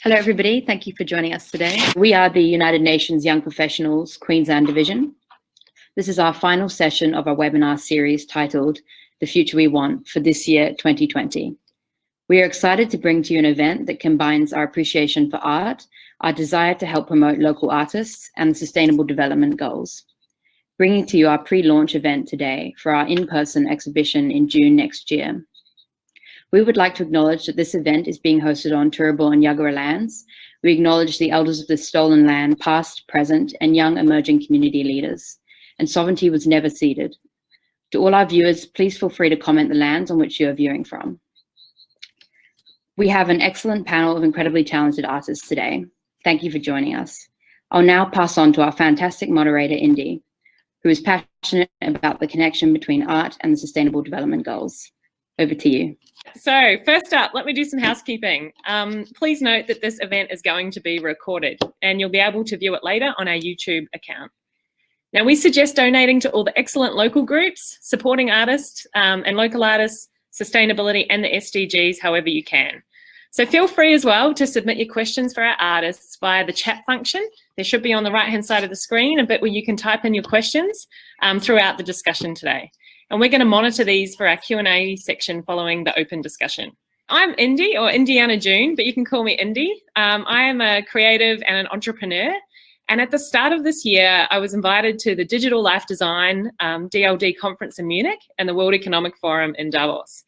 Hello, everybody. Thank you for joining us today. We are the United Nations Young Professionals Queensland Division. This is our final session of our webinar series titled The Future We Want for this year, 2020. We are excited to bring to you an event that combines our appreciation for art, our desire to help promote local artists, and the Sustainable Development Goals. Bringing to you our pre-launch event today for our in-person exhibition in June next year. We would like to acknowledge that this event is being hosted on Turrbal and Yagara lands. We acknowledge the elders of the stolen land, past, present, and young emerging community leaders. And sovereignty was never ceded. To all our viewers, please feel free to comment the lands on which you are viewing from. We have an excellent panel of incredibly talented artists today. Thank you for joining us. I'll now pass on to our fantastic moderator, Indy, who is passionate about the connection between art and the Sustainable Development Goals. Over to you. So first up, let me do some housekeeping. Please note that this event is going to be recorded and you'll be able to view it later on our YouTube account. Now, we suggest donating to all the excellent local groups, supporting artists and local artists, sustainability and the SDGs however you can. So feel free as well to submit your questions for our artists via the chat function. There should be on the right-hand side of the screen a bit where you can type in your questions throughout the discussion today. And we're going to monitor these for our Q&A section following the open discussion. I'm Indy, or Indiana June, but you can call me Indy. I am a creative and an entrepreneur. And at the start of this year, I was invited to the Digital Life Design DLD conference in Munich and the World Economic Forum in Davos.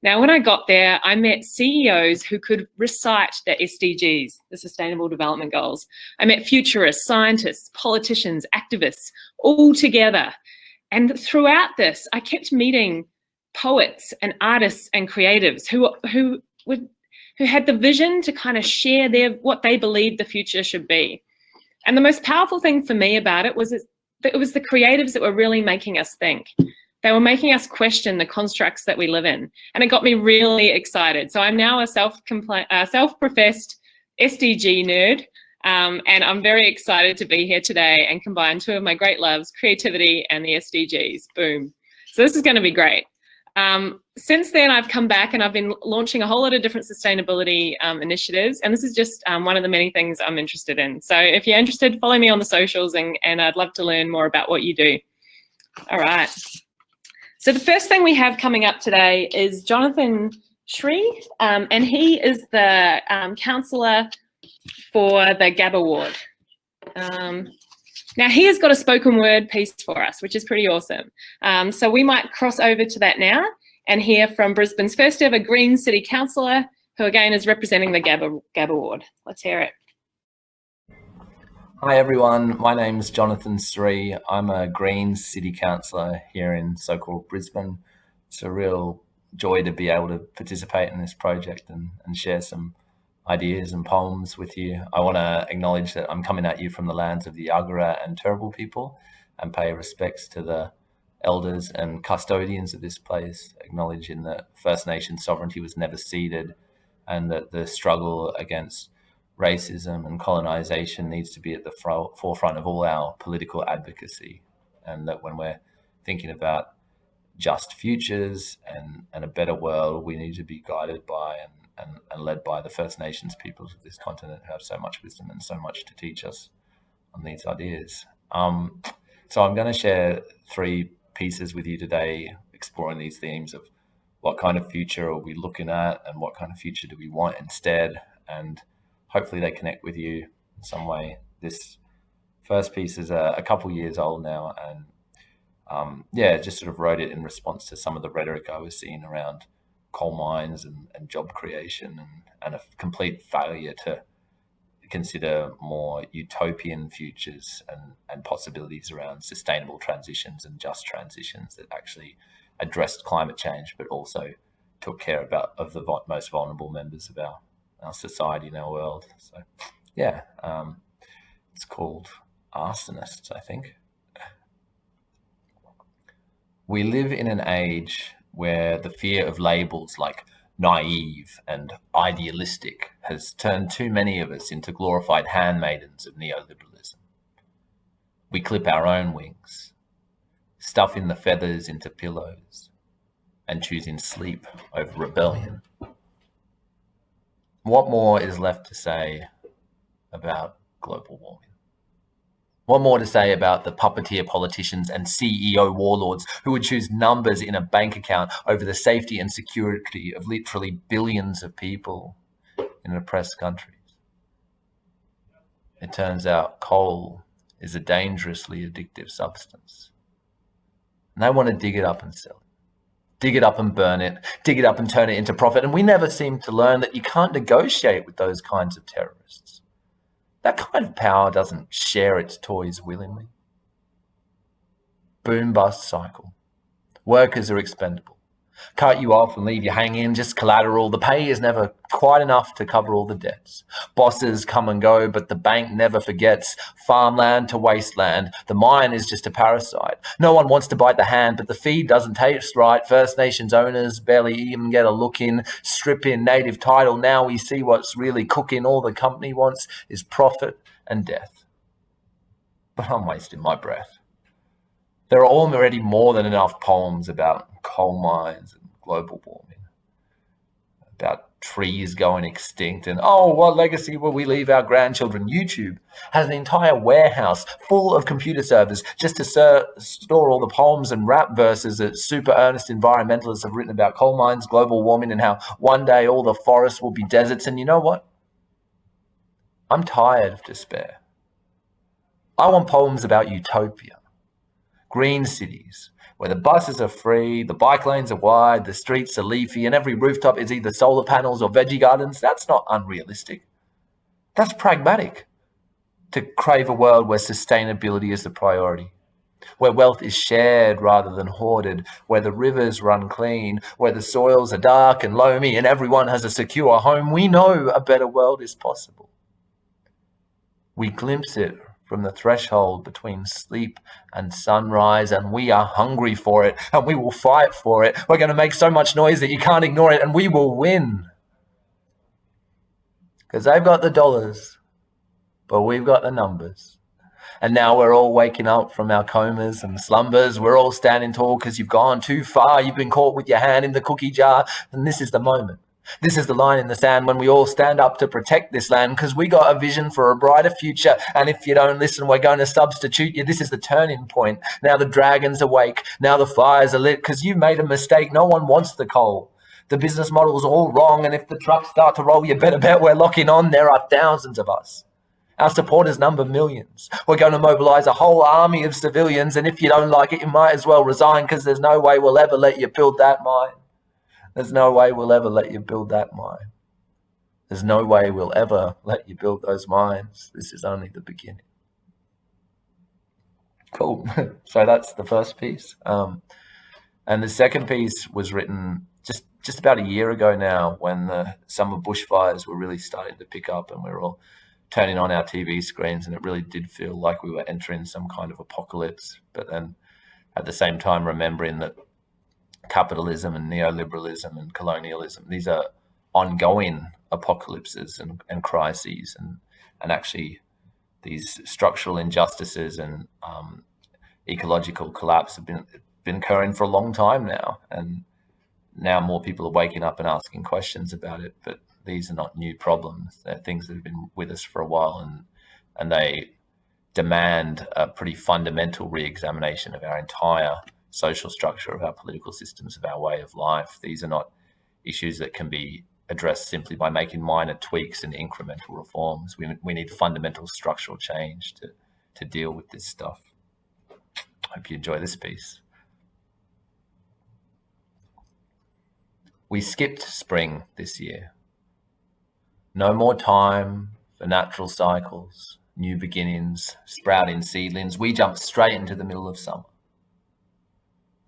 Now, when I got there, I met CEOs who could recite the SDGs, the Sustainable Development Goals. I met futurists, scientists, politicians, activists, all together. And throughout this, I kept meeting poets and artists and creatives who had the vision to kind of share what they believed the future should be. And the most powerful thing for me about it was that it was the creatives that were really making us think. They were making us question the constructs that we live in. And it got me really excited. So I'm now a self-professed SDG nerd. And I'm very excited to be here today and combine two of my great loves, creativity and the SDGs. Boom. So this is going to be great. Since then, I've come back and I've been launching a whole lot of different sustainability initiatives. And this is just one of the many things I'm interested in. So if you're interested, follow me on the socials and I'd love to learn more about what you do. All right. So the first thing we have coming up today is Jonathan Shree, and he is the counsellor for the Gab Award. Now he has got a spoken word piece for us, which is pretty awesome. So we might cross over to that now and hear from Brisbane's first ever Green City Councillor, who again is representing the Gab Award. Let's hear it. Hi everyone, my name's Jonathan Sree. I'm a Green City Councillor here in so-called Brisbane. It's a real joy to be able to participate in this project and share some ideas and poems with you. I want to acknowledge that I'm coming at you from the lands of the Yagara and Turrbal people and pay respects to the elders and custodians of this place, acknowledging that First Nation sovereignty was never ceded and that the struggle against racism and colonisation needs to be at the forefront of all our political advocacy, and that when we're thinking about just futures and a better world, we need to be guided by and led by the First Nations peoples of this continent who have so much wisdom and so much to teach us on these ideas. So I'm going to share 3 pieces with you today, exploring these themes of what kind of future are we looking at and what kind of future do we want instead, and hopefully they connect with you in some way. This first piece is a couple years old now, and just sort of wrote it in response to some of the rhetoric I was seeing around coal mines and job creation and a complete failure to consider more utopian futures and possibilities around sustainable transitions and just transitions that actually addressed climate change, but also took care of the most vulnerable members of our society and our world. So it's called Arsonists, I think. We live in an age where the fear of labels like naive and idealistic has turned too many of us into glorified handmaidens of neoliberalism. We clip our own wings, stuffing the feathers into pillows, and choosing sleep over rebellion. What more is left to say about global warming? What more to say about the puppeteer politicians and CEO warlords who would choose numbers in a bank account over the safety and security of literally billions of people in oppressed countries? It turns out coal is a dangerously addictive substance. And they want to dig it up and sell it. Dig it up and burn it. Dig it up and turn it into profit. And we never seem to learn that you can't negotiate with those kinds of terrorists. That kind of power doesn't share its toys willingly. Boom-bust cycle. Workers are expendable. Cut you off and leave you hanging, just collateral. The pay is never quite enough to cover all the debts. Bosses come and go, but the bank never forgets. Farmland to wasteland. The mine is just a parasite. No one wants to bite the hand, but the feed doesn't taste right. First Nations owners barely even get a look in. Strip in native title. Now we see what's really cooking. All the company wants is profit and death. But I'm wasting my breath. There are already more than enough poems about coal mines and global warming, about trees going extinct, and what legacy will we leave our grandchildren? YouTube has an entire warehouse full of computer servers just to store all the poems and rap verses that super earnest environmentalists have written about coal mines, global warming, and how one day all the forests will be deserts. And you know what? I'm tired of despair. I want poems about utopia. Green cities, where the buses are free, the bike lanes are wide, the streets are leafy, and every rooftop is either solar panels or veggie gardens. That's not unrealistic. That's pragmatic. To crave a world where sustainability is the priority, where wealth is shared rather than hoarded, where the rivers run clean, where the soils are dark and loamy, and everyone has a secure home. We know a better world is possible. We glimpse it from the threshold between sleep and sunrise, and we are hungry for it, and we will fight for it. We're going to make so much noise that you can't ignore it, and we will win. Because they've got the dollars, but we've got the numbers. And now we're all waking up from our comas and slumbers. We're all standing tall because you've gone too far. You've been caught with your hand in the cookie jar, and this is the moment. This is the line in the sand when we all stand up to protect this land, because we got a vision for a brighter future. And if you don't listen, we're going to substitute you. This is the turning point. Now the dragon's awake. Now the fires are lit, because you made a mistake. No one wants the coal. The business model is all wrong. And if the trucks start to roll, you better bet we're locking on. There are thousands of us. Our supporters number millions. We're going to mobilize a whole army of civilians. And if you don't like it, you might as well resign, because there's no way we'll ever let you build that mine. There's no way we'll ever let you build that mine. There's no way we'll ever let you build those mines. This is only the beginning. Cool. So that's the first piece. And the second piece was written just about a year ago now, when the summer bushfires were really starting to pick up, and we were all turning on our TV screens, and it really did feel like we were entering some kind of apocalypse. But then at the same time, remembering that capitalism and neoliberalism and colonialism, these are ongoing apocalypses and crises, and actually these structural injustices and ecological collapse have been occurring for a long time now, and now more people are waking up and asking questions about it. But these are not new problems. They're things that have been with us for a while, and they demand a pretty fundamental re-examination of our entire social structure, of our political systems, of our way of life. These are not issues that can be addressed simply by making minor tweaks and incremental reforms. We need fundamental structural change to deal with this stuff. Hope you enjoy this piece. We skipped spring this year. No more time for natural cycles, new beginnings, sprouting seedlings. We jumped straight into the middle of summer.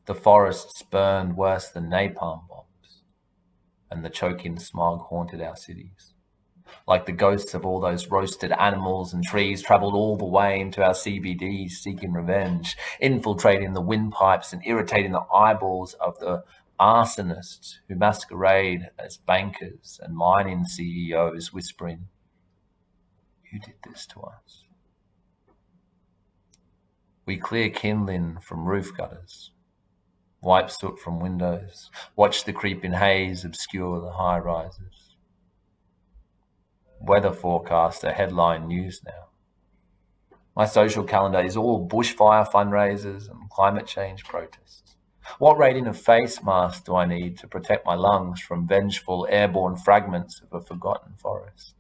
The forests burned worse than napalm bombs, and the choking smog haunted our cities. Like the ghosts of all those roasted animals and trees travelled all the way into our CBDs seeking revenge, infiltrating the windpipes and irritating the eyeballs of the arsonists who masquerade as bankers and mining CEOs, whispering, "You did this to us." We clear kindling from roof gutters, wipe soot from windows, watch the creeping haze obscure the high rises. weather forecast are headline news now. My social calendar is all bushfire fundraisers and climate change protests. What rating of face mask do I need to protect my lungs from vengeful airborne fragments of a forgotten forest?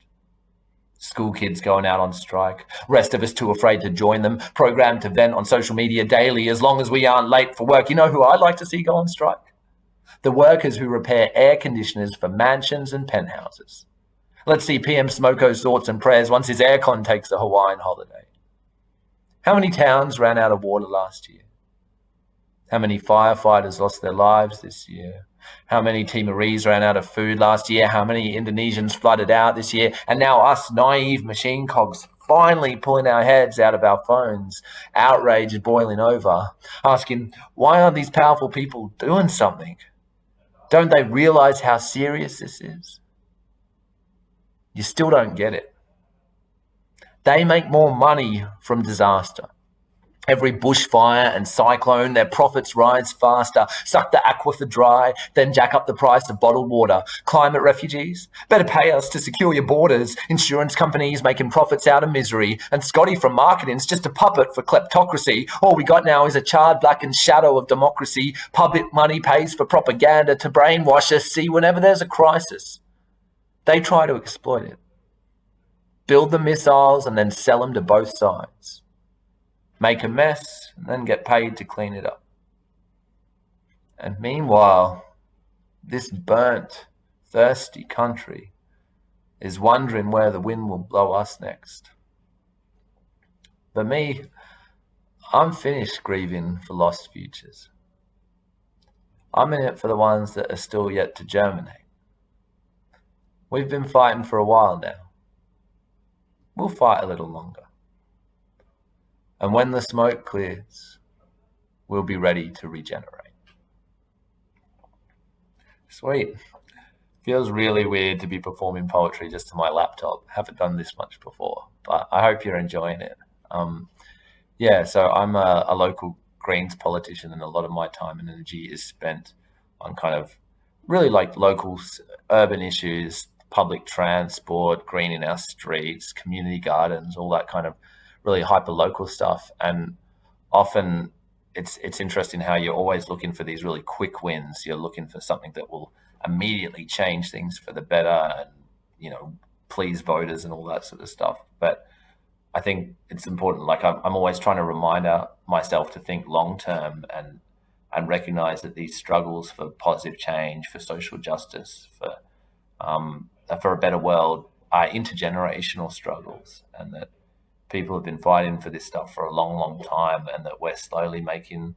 School kids going out on strike, rest of us too afraid to join them, programmed to vent on social media daily as long as we aren't late for work. You know who I'd like to see go on strike? The workers who repair air conditioners for mansions and penthouses. Let's see PM Smoko's thoughts and prayers once his aircon takes a Hawaiian holiday. How many towns ran out of water last year? How many firefighters lost their lives this year? How many Timorese ran out of food last year? How many Indonesians flooded out this year? And now us naive machine cogs finally pulling our heads out of our phones, outrage is boiling over, asking, why aren't these powerful people doing something? Don't they realize how serious this is? You still don't get it. They make more money from disaster. Every bushfire and cyclone, their profits rise faster, suck the aquifer dry, then jack up the price of bottled water. Climate refugees? Better pay us to secure your borders. Insurance companies making profits out of misery. And Scotty from marketing's just a puppet for kleptocracy. All we got now is a charred blackened shadow of democracy. Public money pays for propaganda to brainwash us. See, whenever there's a crisis, they try to exploit it. Build the missiles and then sell them to both sides. Make a mess, and then get paid to clean it up. And meanwhile, this burnt, thirsty country is wondering where the wind will blow us next. For me, I'm finished grieving for lost futures. I'm in it for the ones that are still yet to germinate. We've been fighting for a while now. We'll fight a little longer. And when the smoke clears, we'll be ready to regenerate. Sweet. Feels really weird to be performing poetry just to my laptop. Haven't done this much before, but I hope you're enjoying it. So I'm a local Greens politician, and a lot of my time and energy is spent on kind of really like local urban issues, public transport, greening our streets, community gardens, all that kind of really hyper local stuff. And often it's interesting how you're always looking for these really quick wins. You're looking for something that will immediately change things for the better and, you know, please voters and all that sort of stuff. But I think it's important. Like I'm always trying to remind myself to think long term and recognize that these struggles for positive change, for social justice, for a better world are intergenerational struggles, and that people have been fighting for this stuff for a long, long time, and that we're slowly making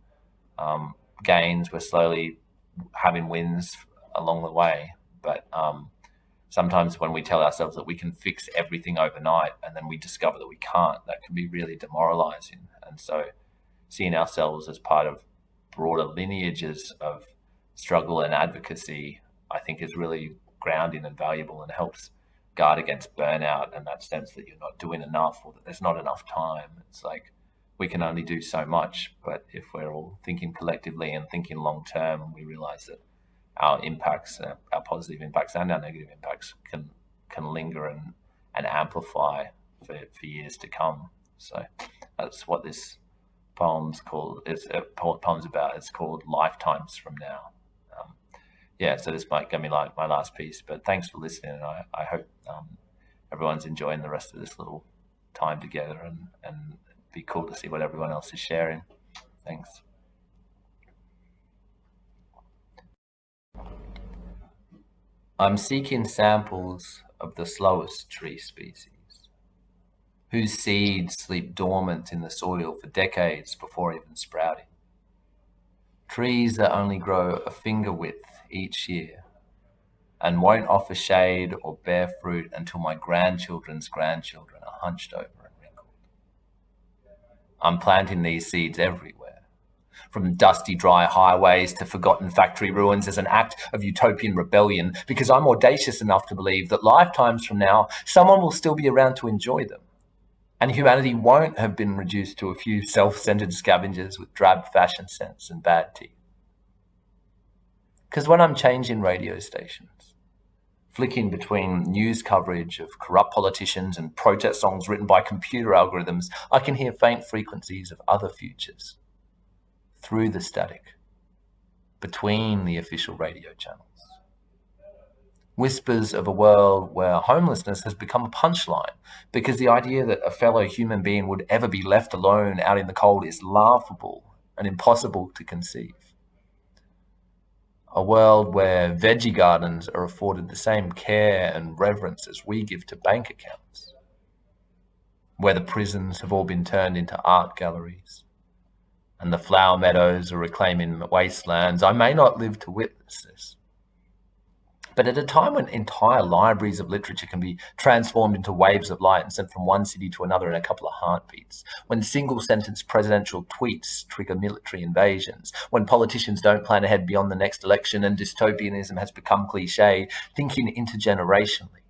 gains. We're slowly having wins along the way. But sometimes when we tell ourselves that we can fix everything overnight and then we discover that we can't, that can be really demoralizing. And so seeing ourselves as part of broader lineages of struggle and advocacy, I think is really grounding and valuable, and helps guard against burnout and that sense that you're not doing enough or that there's not enough time. It's like we can only do so much, but if we're all thinking collectively and thinking long term, we realize that our impacts, our positive impacts and our negative impacts can linger and amplify for years to come. So that's what this poem's called. Poem's about. It's called Lifetimes from Now. So this might get me like my last piece, but thanks for listening. And I hope everyone's enjoying the rest of this little time together, and it'd be cool to see what everyone else is sharing. Thanks. I'm seeking samples of the slowest tree species, whose seeds sleep dormant in the soil for decades before even sprouting. Trees that only grow a finger width each year and won't offer shade or bear fruit until my grandchildren's grandchildren are hunched over and wrinkled. I'm planting these seeds everywhere, from dusty, dry highways to forgotten factory ruins, as an act of utopian rebellion, because I'm audacious enough to believe that lifetimes from now, someone will still be around to enjoy them, and humanity won't have been reduced to a few self-centered scavengers with drab fashion sense and bad teeth. Because when I'm changing radio stations, flicking between news coverage of corrupt politicians and protest songs written by computer algorithms, I can hear faint frequencies of other futures through the static, between the official radio channels. Whispers of a world where homelessness has become a punchline because the idea that a fellow human being would ever be left alone out in the cold is laughable and impossible to conceive. A world where veggie gardens are afforded the same care and reverence as we give to bank accounts. Where the prisons have all been turned into art galleries and the flower meadows are reclaiming wastelands. I may not live to witness this. But at a time when entire libraries of literature can be transformed into waves of light and sent from one city to another in a couple of heartbeats, when single-sentence presidential tweets trigger military invasions, when politicians don't plan ahead beyond the next election and dystopianism has become cliché, thinking intergenerationally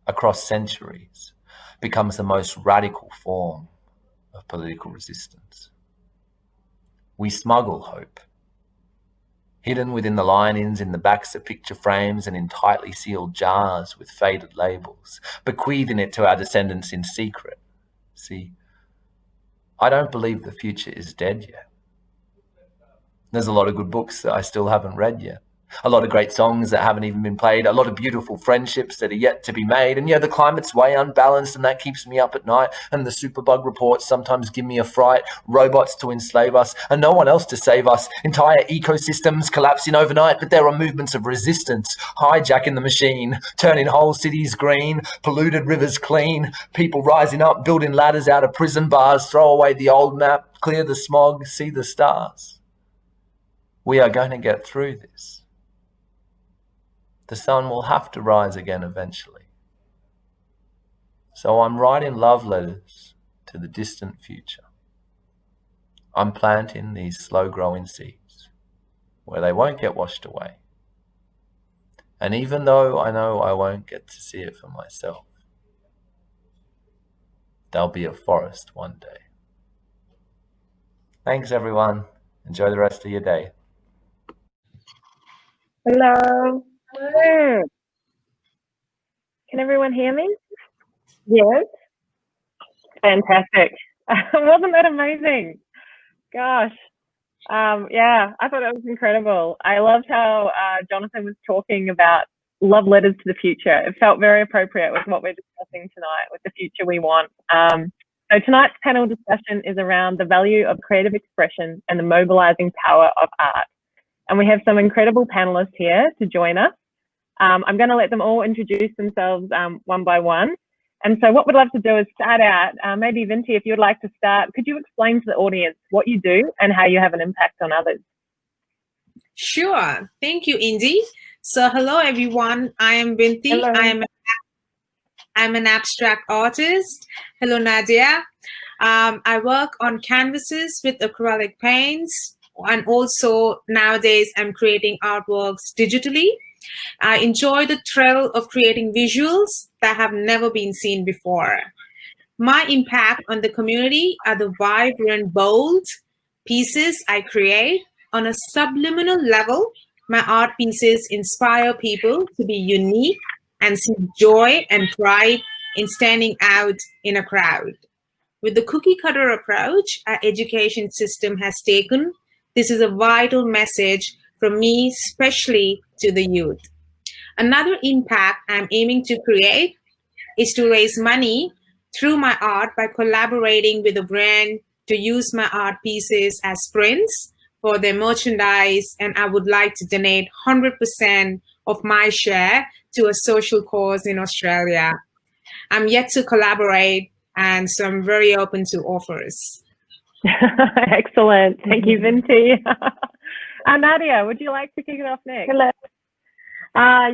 across centuries becomes the most radical form of political resistance. We smuggle hope, hidden within the linings in the backs of picture frames and in tightly sealed jars with faded labels, bequeathing it to our descendants in secret. See, I don't believe the future is dead yet. There's a lot of good books that I still haven't read yet. A lot of great songs that haven't even been played, a lot of beautiful friendships that are yet to be made. And yeah, the climate's way unbalanced and that keeps me up at night. And the superbug reports sometimes give me a fright. Robots to enslave us and no one else to save us. Entire ecosystems collapsing overnight, but there are movements of resistance, hijacking the machine, turning whole cities green, polluted rivers clean, people rising up, building ladders out of prison bars, throw away the old map, clear the smog, see the stars. We are going to get through this. The sun will have to rise again eventually. So I'm writing love letters to the distant future. I'm planting these slow-growing seeds where they won't get washed away. And even though I know I won't get to see it for myself, there'll be a forest one day. Thanks, everyone. Enjoy the rest of your day. Hello. Hello. Can everyone hear me? Yes. Fantastic. Wasn't that amazing? Gosh. Yeah, I thought it was incredible. I loved how Jonathan was talking about love letters to the future. It felt very appropriate with what we're discussing tonight, with the future we want. So tonight's panel discussion is around the value of creative expression and the mobilizing power of art. And we have some incredible panelists here to join us. I'm going to let them all introduce themselves one by one. And so what we'd love to do is start out, maybe Vinti, if you would like to start, could you explain to the audience what you do and how you have an impact on others? Sure. Thank you, Indy. So hello, everyone. I am Vinti. Hello. I'm an abstract artist. Hello, Nadia. I work on canvases with acrylic paints. And also nowadays I'm creating artworks digitally. I enjoy the thrill of creating visuals that have never been seen before. My impact on the community are the vibrant, bold pieces I create. On a subliminal level, my art pieces inspire people to be unique and see joy and pride in standing out in a crowd. With the cookie cutter approach our education system has taken, this is a vital message from me, especially to the youth. Another impact I'm aiming to create is to raise money through my art by collaborating with a brand to use my art pieces as prints for their merchandise, and I would like to donate 100% of my share to a social cause in Australia. I'm yet to collaborate, and so I'm very open to offers. Excellent. Thank you, Vinti. Nadia, would you like to kick it off next? Hello.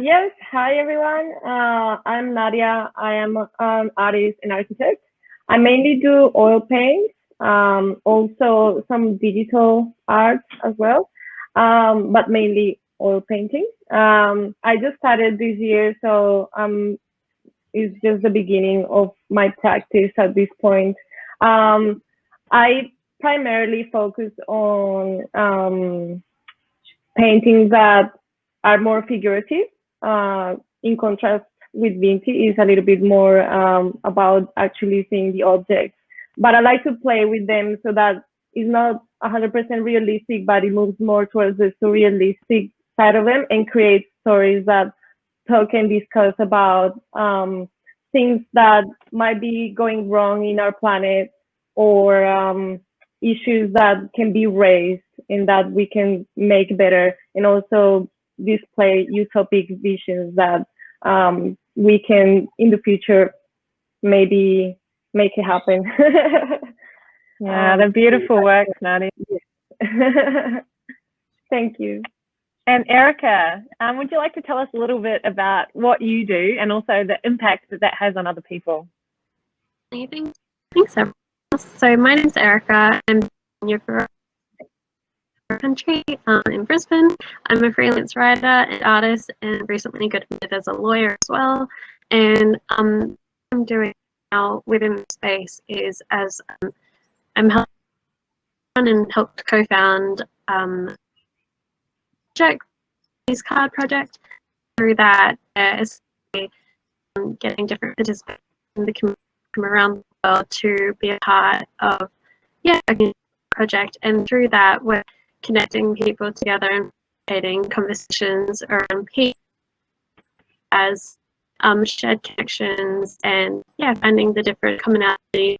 Yes. Hi, everyone. I'm Nadia. I am an artist and architect. I mainly do oil paint, also some digital art as well, but mainly oil painting. I just started this year, so it's just the beginning of my practice at this point. I primarily focus on paintings that are more figurative, in contrast with Vinci, is a little bit more about actually seeing the objects. But I like to play with them so that it's not 100% realistic, but it moves more towards the surrealistic side of them and creates stories that talk and discuss about things that might be going wrong in our planet, or issues that can be raised and that we can make better, and also display utopic visions that we can in the future maybe make it happen. Yeah, they're beautiful works, Nadia. Thank you. And Erica, would you like to tell us a little bit about what you do and also the impact that that has on other people? Thanks, everyone. So my name's Erica. I'm here for our country in Brisbane. I'm a freelance writer and artist, and recently got admitted as a lawyer as well. And what I'm doing now within the space is, as I'm helping and helped co-found this card project. Through that, is getting different participants in the community from around the world to be a part of a project, and through that we're connecting people together and creating conversations around peace as shared connections, and finding the different commonalities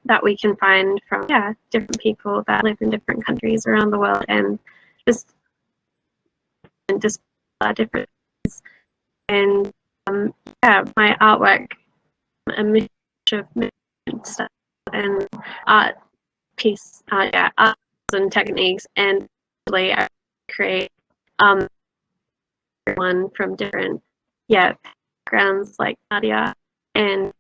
that we can find from different people that live in different countries around the world, and just different things. And my artwork, a mixture of stuff and art piece, arts and techniques, and really I create one from different backgrounds like Nadia, and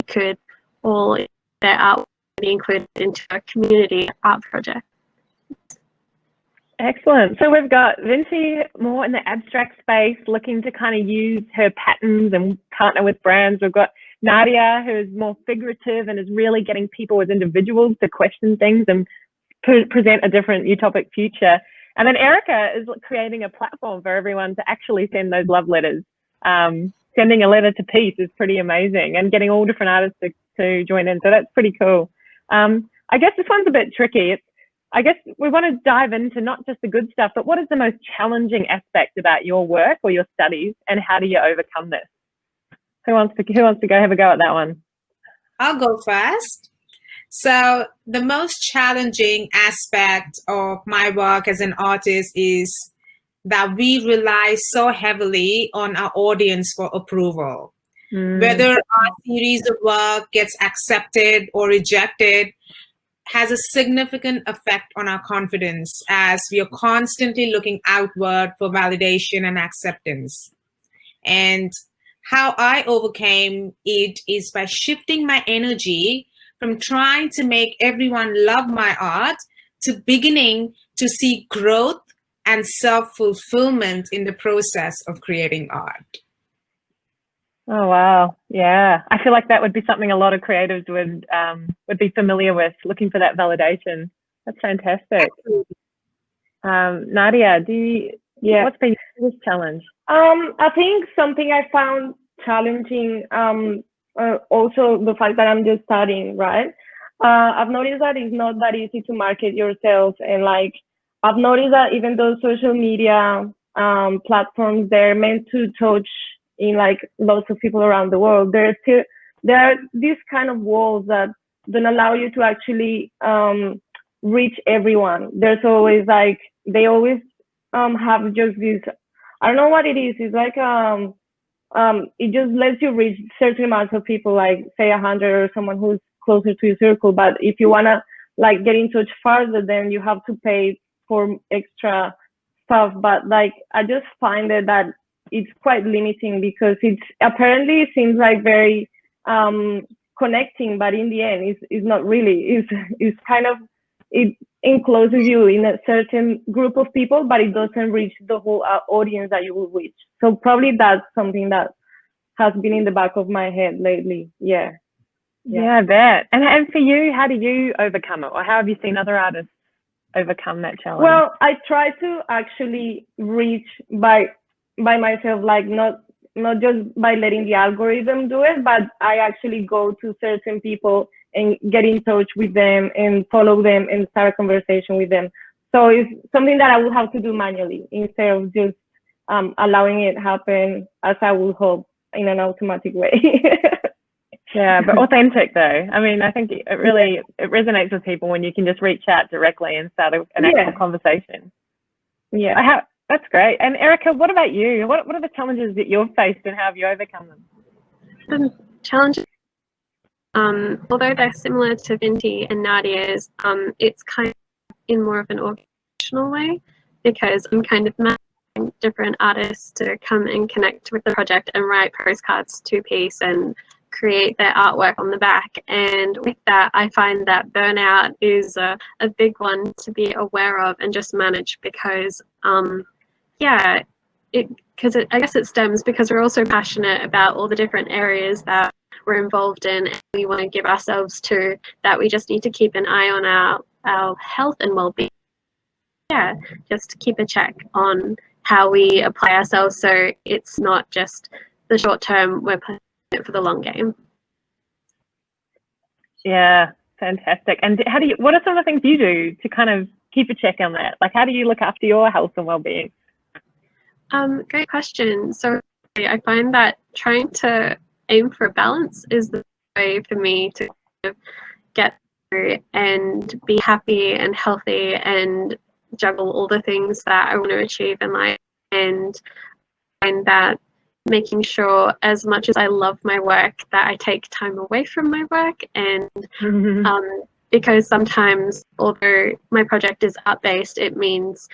could all their art be included into a community art project. Excellent. So we've got Vinci more in the abstract space, looking to kind of use her patterns and partner with brands. We've got Nadia, who is more figurative and is really getting people as individuals to question things and present a different utopic future. And then Erica is creating a platform for everyone to actually send those love letters. Sending a letter to peace is pretty amazing, and getting all different artists to join in. So that's pretty cool. I guess this one's a bit tricky. I guess we want to dive into not just the good stuff, but what is the most challenging aspect about your work or your studies, and how do you overcome this? Who wants to go have a go at that one? I'll go first. So the most challenging aspect of my work as an artist is that we rely so heavily on our audience for approval. Whether our series of work gets accepted or rejected has a significant effect on our confidence, as we are constantly looking outward for validation and acceptance. And how I overcame it is by shifting my energy from trying to make everyone love my art to beginning to see growth and self-fulfillment in the process of creating art. Oh, wow. Yeah. I feel like that would be something a lot of creatives would be familiar with, looking for that validation. That's fantastic. Nadia, what's been your biggest challenge? I think something I found challenging, also the fact that I'm just starting, right? I've noticed that it's not that easy to market yourself, and like I've noticed that even though social media platforms, they're meant to touch in like lots of people around the world, there are these kind of walls that don't allow you to actually reach everyone. There's always like, they always have just this, I don't know what it is. It's like it just lets you reach certain amounts of people, like say 100 or someone who's closer to your circle. But if you wanna like get in touch farther, then you have to pay for extra stuff. But like I just find that it's quite limiting, because it's apparently seems like very connecting, but in the end it's not really. It's kind of, it encloses you in a certain group of people, but it doesn't reach the whole audience that you will reach. So probably that's something that has been in the back of my head lately. Yeah, I bet. And for you, how do you overcome it, or how have you seen other artists overcome that challenge? Well, I try to actually reach by by myself, like not just by letting the algorithm do it, but I actually go to certain people and get in touch with them and follow them and start a conversation with them. So it's something that I would have to do manually instead of just allowing it happen as I would hope in an automatic way. Yeah, but authentic though. I mean, I think it really it resonates with people when you can just reach out directly and start an actual conversation. Yeah, that's great. And Erica, what about you? What are the challenges that you've faced and how have you overcome them? The challenges, although they're similar to Vinti and Nadia's, it's kind of in more of an organizational way, because I'm kind of managing different artists to come and connect with the project and write postcards to piece and create their artwork on the back. And with that, I find that burnout is a big one to be aware of and just manage, because I guess it stems because we're also passionate about all the different areas that we're involved in and we want to give ourselves to, that we just need to keep an eye on our health and well-being. Yeah, just keep a check on how we apply ourselves, so it's not just the short term, we're playing it for the long game. Yeah, fantastic. And what are some of the things you do to kind of keep a check on that? Like, how do you look after your health and well-being? Great question. So I find that trying to aim for a balance is the way for me to kind of get through and be happy and healthy and juggle all the things that I want to achieve in life. And find that making sure, as much as I love my work, that I take time away from my work. And because sometimes, although my project is art-based, it means,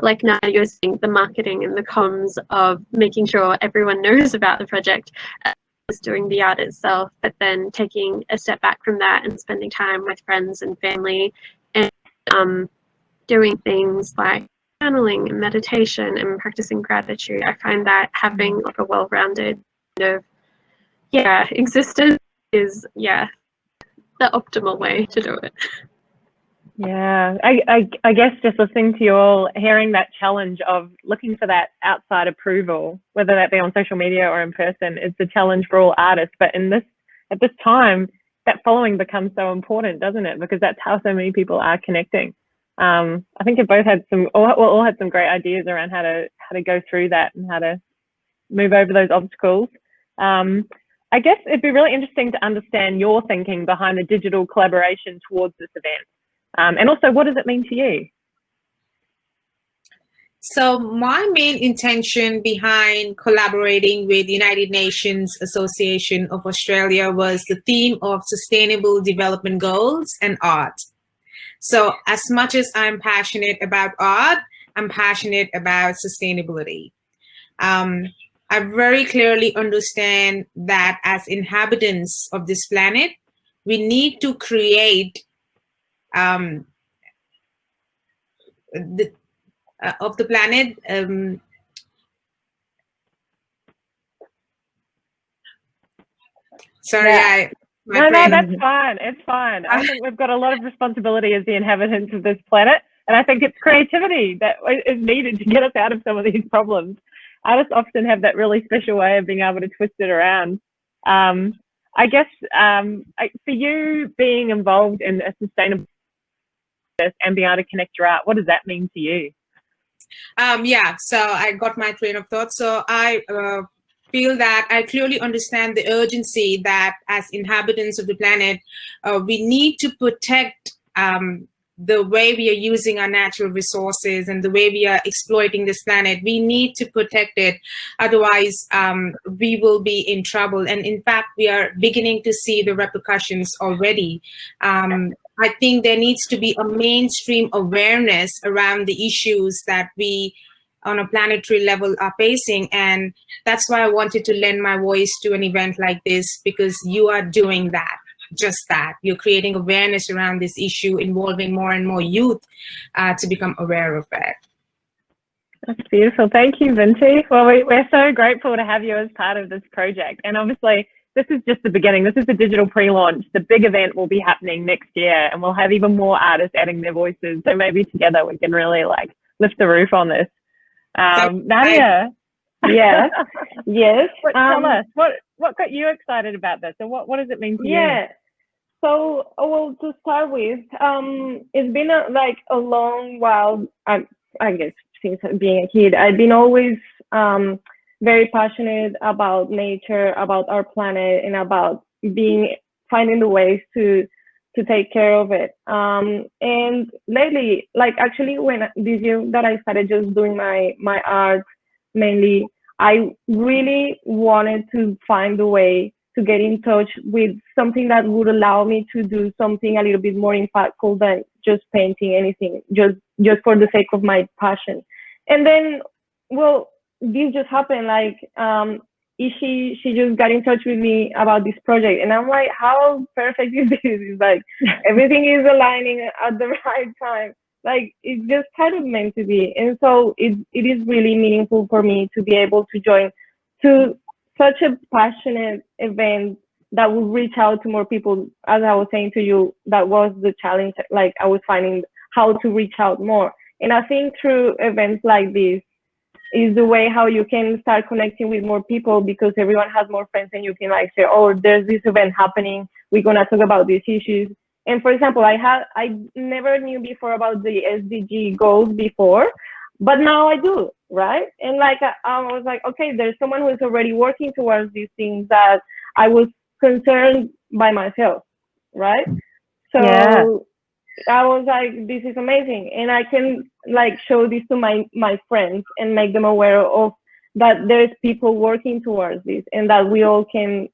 like Nadia was saying, the marketing and the comms of making sure everyone knows about the project is doing the art itself, but then taking a step back from that and spending time with friends and family and doing things like journaling and meditation and practicing gratitude. I find that having like a well-rounded kind of existence is the optimal way to do it. Yeah, I guess just listening to you all, hearing that challenge of looking for that outside approval, whether that be on social media or in person, is the challenge for all artists. But at this time, that following becomes so important, doesn't it? Because that's how so many people are connecting. I think you both had all had some great ideas around how to go through that and how to move over those obstacles. I guess it'd be really interesting to understand your thinking behind the digital collaboration towards this event. And also, what does it mean to you? So my main intention behind collaborating with United Nations Association of Australia was the theme of Sustainable Development Goals and art. So as much as I'm passionate about art, I'm passionate about sustainability. I very clearly understand that as inhabitants of this planet, we need to create of the planet. No, that's fine. It's fine. I think we've got a lot of responsibility as the inhabitants of this planet, and I think it's creativity that is needed to get us out of some of these problems. Artists often have that really special way of being able to twist it around. I guess for you, being involved in a sustainable process and being able to connect your art, what does that mean to you? So I got my train of thought. So I feel that I clearly understand the urgency that as inhabitants of the planet, we need to protect the way we are using our natural resources and the way we are exploiting this planet. We need to protect it. Otherwise, we will be in trouble. And in fact, we are beginning to see the repercussions already. I think there needs to be a mainstream awareness around the issues that we on a planetary level are facing. And that's why I wanted to lend my voice to an event like this, because you are doing that. Just that. You're creating awareness around this issue, involving more and more youth to become aware of it. That's beautiful. Thank you, Vinti. Well, we're so grateful to have you as part of this project. And obviously, this is just the beginning. This is the digital pre-launch. The big event will be happening next year, and we'll have even more artists adding their voices. So maybe together we can really lift the roof on this. Nadia, Yeah. Yes. Tell us, what got you excited about this, and what does it mean to you? Yeah. So, well, to start with, it's been a long while. I guess since being a kid, I've been always very passionate about nature, about our planet, and about finding the ways to take care of it. And lately, like actually, when this year that I started just doing my art mainly, I really wanted to find a way to get in touch with something that would allow me to do something a little bit more impactful than just painting anything, just for the sake of my passion. And then, well, this just happened. Like, she just got in touch with me about this project, and I'm like, how perfect is this? It's like everything is aligning at the right time. Like, it's just kind of meant to be. And so it is really meaningful for me to be able to join to such a passionate event that will reach out to more people. As I was saying to you, that was the challenge. Like, I was finding how to reach out more. And I think through events like this is the way how you can start connecting with more people, because everyone has more friends, and you can like say, oh, there's this event happening, we're going to talk about these issues. And for example, I never knew before about the SDG goals before, but now I do, right? And like, I was like, okay, there's someone who's already working towards these things that I was concerned by myself, right? So Yeah. I was like, this is amazing. And I can like show this to my friends and make them aware of that there's people working towards this, and that we all can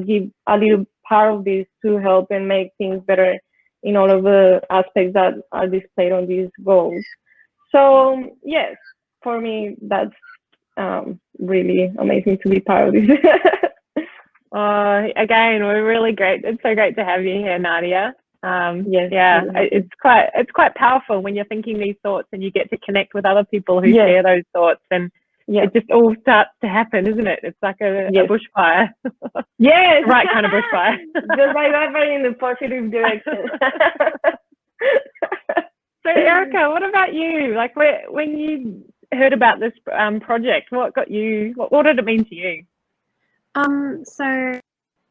give a little part of this to help and make things better in all of the aspects that are displayed on these goals. So yes, for me, that's really amazing to be part of this. Again, we're really great. It's so great to have you here, Nadia. Yes, yeah, it's quite powerful when you're thinking these thoughts and you get to connect with other people who share those thoughts, and it just all starts to happen, isn't it? It's like a bushfire. Yes, right kind of bushfire. Just like that, but in the positive direction. So, Erica, what about you? Like, when you heard about this project, what got you? What did it mean to you?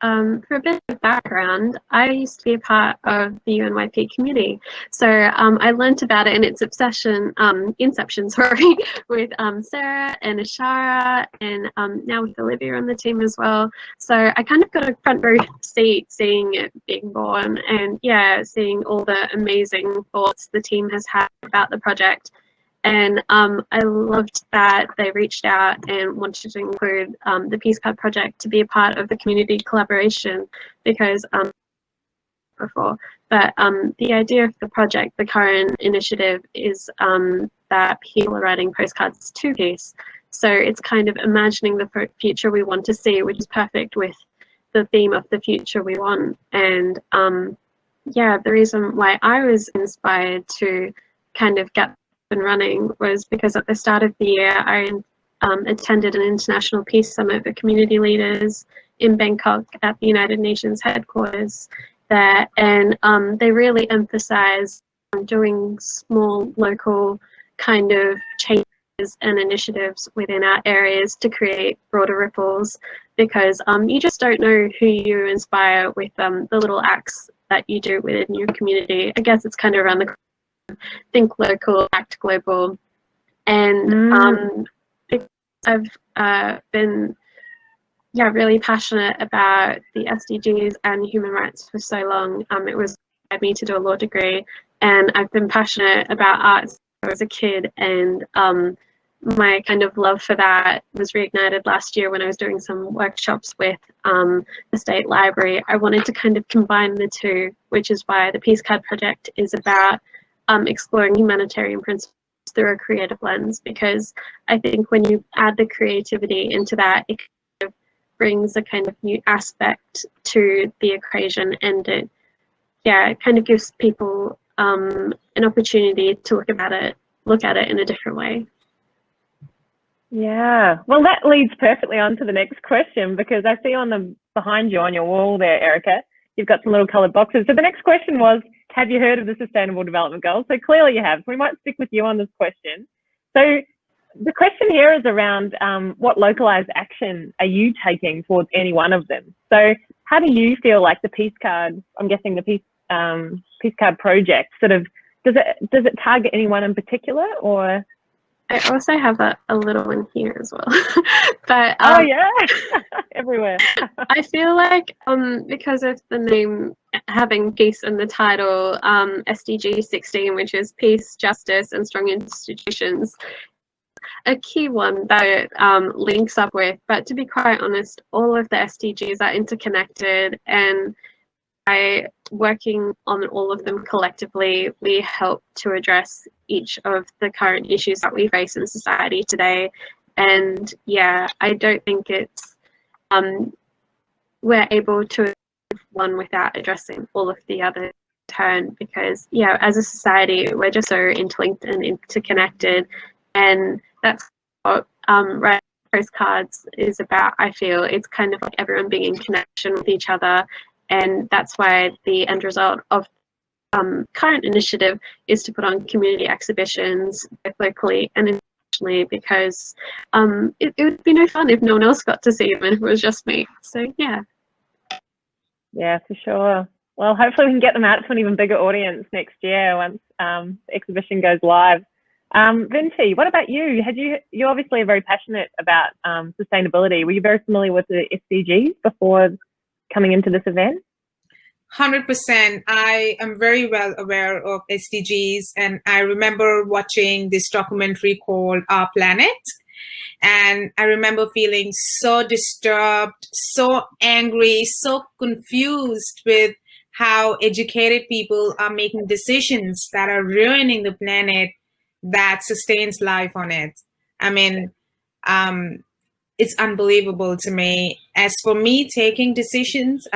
For a bit of background, I used to be a part of the UNYP community. So I learnt about it in its inception, with Sarah and Ashara, and now with Olivia on the team as well. So I kind of got a front row seat seeing it being born, and seeing all the amazing thoughts the team has had about the project. And I loved that they reached out and wanted to include the Peace Card Project to be a part of the community collaboration, because before. But the idea of the project, the current initiative, is that people are writing postcards to peace. So it's kind of imagining the future we want to see, which is perfect with the theme of the future we want. And the reason why I was inspired to kind of get and running was because at the start of the year I attended an international peace summit for community leaders in Bangkok at the United Nations headquarters there, and they really emphasized doing small local kind of changes and initiatives within our areas to create broader ripples, because you just don't know who you inspire with the little acts that you do within your community. I guess it's kind of around the think local, act global. And because I've been really passionate about the SDGs and human rights for so long, it was led me to do a law degree, and I've been passionate about art since I was a kid, and my kind of love for that was reignited last year when I was doing some workshops with the State Library. I wanted to kind of combine the two, which is why the Peace Card Project is about exploring humanitarian principles through a creative lens, because I think when you add the creativity into that, it kind of brings a kind of new aspect to the equation, and it kind of gives people an opportunity to look at it in a different way. Yeah, well, that leads perfectly on to the next question, because I see behind you on your wall there, Erica, you've got some little coloured boxes. So the next question was, have you heard of the Sustainable Development Goals? So clearly you have. So we might stick with you on this question. So the question here is around what localized action are you taking towards any one of them? So how do you feel like the peace card, I'm guessing the peace card project sort of, does it target anyone in particular, or? I also have a little one here as well. But oh yeah, everywhere. I feel like because of the name having peace in the title, SDG 16, which is peace, justice, and strong institutions, a key one that it links up with. But to be quite honest, all of the SDGs are interconnected, and by working on all of them collectively, we help to address each of the current issues that we face in society today. And yeah, I don't think it's we're able to achieve one without addressing all of the other in turn, because yeah, as a society, we're just so interlinked and interconnected, and that's what Red Postcards is about. I feel it's kind of like everyone being in connection with each other. And that's why the end result of current initiative is to put on community exhibitions, both locally and internationally, because it would be no fun if no one else got to see them and if it was just me. So yeah. Yeah, for sure. Well, hopefully we can get them out to an even bigger audience next year once the exhibition goes live. Vinci, what about you? You're obviously very passionate about sustainability. Were you very familiar with the SDGs before coming into this event? 100%. I am very well aware of SDGs, and I remember watching this documentary called Our Planet, and I remember feeling so disturbed, so angry, so confused with how educated people are making decisions that are ruining the planet that sustains life on it. I mean, it's unbelievable to me. As for me taking decisions,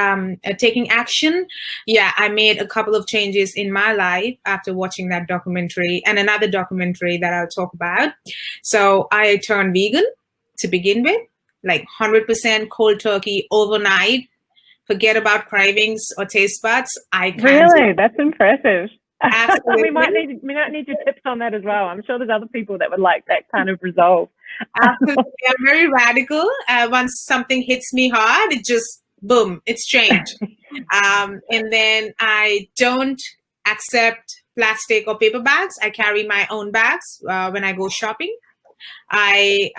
taking action, yeah, I made a couple of changes in my life after watching that documentary and another documentary that I'll talk about. So I turned vegan to begin with, like 100% cold turkey overnight. Forget about cravings or taste buds. I can't. Really? That's impressive. Absolutely. we might need your tips on that as well. I'm sure there's other people that would like that kind of resolve. Absolutely. I'm very radical. Once something hits me hard, it just, boom, it's changed. And then I don't accept plastic or paper bags. I carry my own bags when I go shopping. I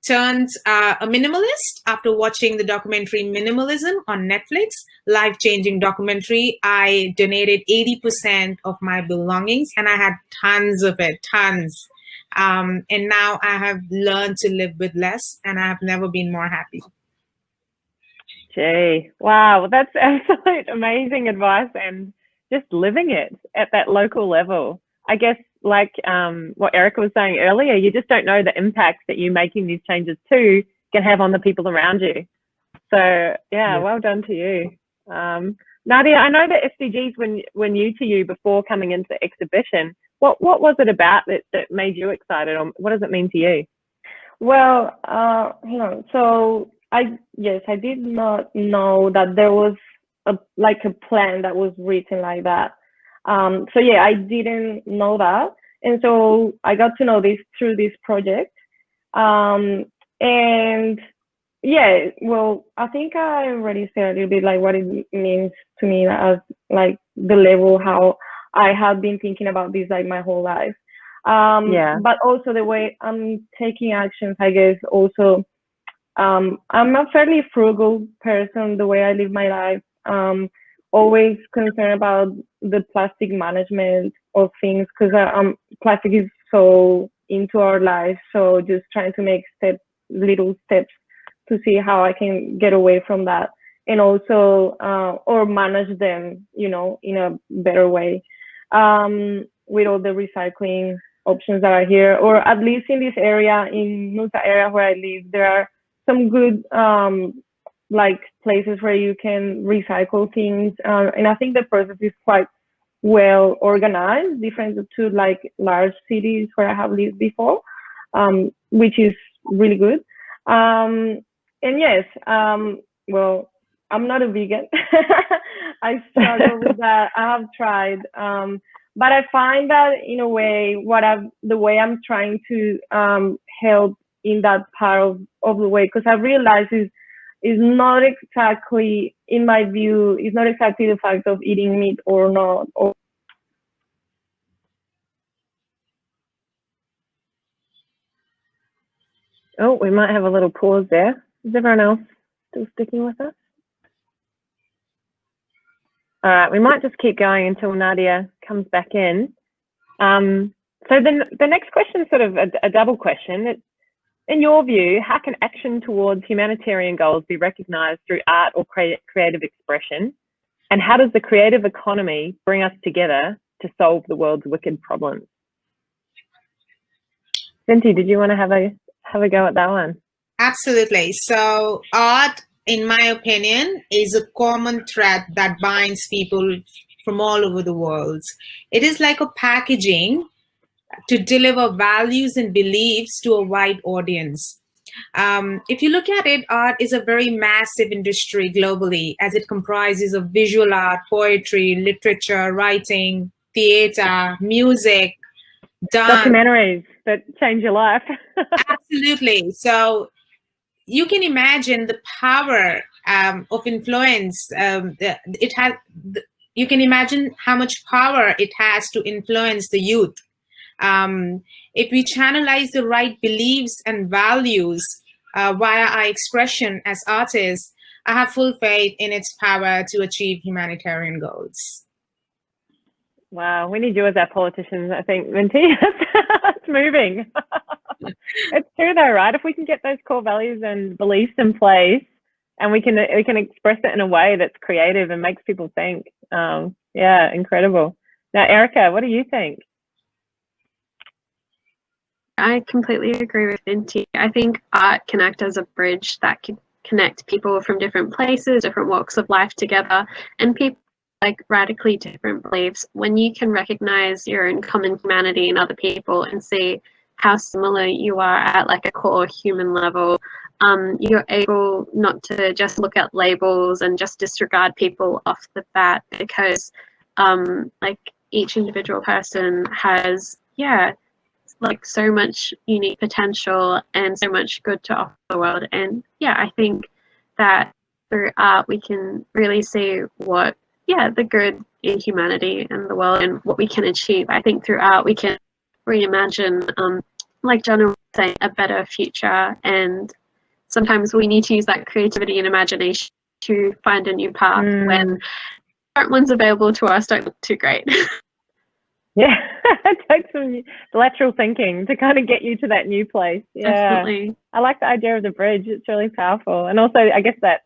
turned a minimalist after watching the documentary Minimalism on Netflix, life-changing documentary. I donated 80% of my belongings, and I had tons of it, tons. And now I have learned to live with less, and I have never been more happy. Gee, wow, that's absolute amazing advice, and just living it at that local level. I guess, like what Erica was saying earlier, you just don't know the impact that you making these changes to can have on the people around you. So yeah, well done to you. Nadia, I know that SDGs were new to you before coming into the exhibition. What was it about that made you excited, or what does it mean to you? Well, so I did not know that there was a plan that was written like that. So yeah, I didn't know that, and so I got to know this through this project. And yeah, well, I think I already said a little bit like what it means to me as like the level how I have been thinking about this like my whole life. But also the way I'm taking actions, I guess. Also, I'm a fairly frugal person. The way I live my life. Always concerned about the plastic management of things, because plastic is so into our lives. So just trying to make little steps to see how I can get away from that, and also or manage them, in a better way. With all the recycling options that are here, or at least in this area, in Nusa area where I live, there are some good like places where you can recycle things, and I think the process is quite well organized, different to like large cities where I have lived before, which is really good. And yes, well, I'm not a vegan. I struggle with that. I have tried, but I find that in a way, the way I'm trying to help in that part of the way, because I realize is not exactly, in my view, is not exactly the fact of eating meat or not. Oh, we might have a little pause there. Is everyone else still sticking with us? All right, we might just keep going until Nadia comes back in. So then the next question is sort of a double question. In your view, how can action towards humanitarian goals be recognised through art or creative expression? And how does the creative economy bring us together to solve the world's wicked problems? Vinti, did you want to have a go at that one? Absolutely. So art, in my opinion, is a common thread that binds people from all over the world. It is like a packaging to deliver values and beliefs to a wide audience. If you look at it, art is a very massive industry globally, as it comprises of visual art, poetry, literature, writing, theater, music, dance. Documentaries that change your life. Absolutely. So you can imagine the power of influence. You can imagine how much power it has to influence the youth. If we channelize the right beliefs and values via our expression as artists, I have full faith in its power to achieve humanitarian goals. Wow, we need you as our politicians, I think, Vinti. It's moving. It's true though, right? If we can get those core values and beliefs in place, and we can express it in a way that's creative and makes people think. Yeah, incredible. Now, Erica, what do you think? I completely agree with Vinti. I think art can act as a bridge that can connect people from different places, different walks of life together, and people like radically different beliefs. When you can recognize your own common humanity in other people and see how similar you are at like a core human level, you're able not to just look at labels and just disregard people off the bat, because like each individual person has, like so much unique potential and so much good to offer the world. And I think that through art we can really see what the good in humanity and the world and what we can achieve. I think through art we can reimagine, like Jonna was saying, a better future, and sometimes we need to use that creativity and imagination to find a new path when current ones available to us don't look too great. Yeah, it takes some lateral thinking to kind of get you to that new place. Yeah, definitely. I like the idea of the bridge. It's really powerful. And also, I guess that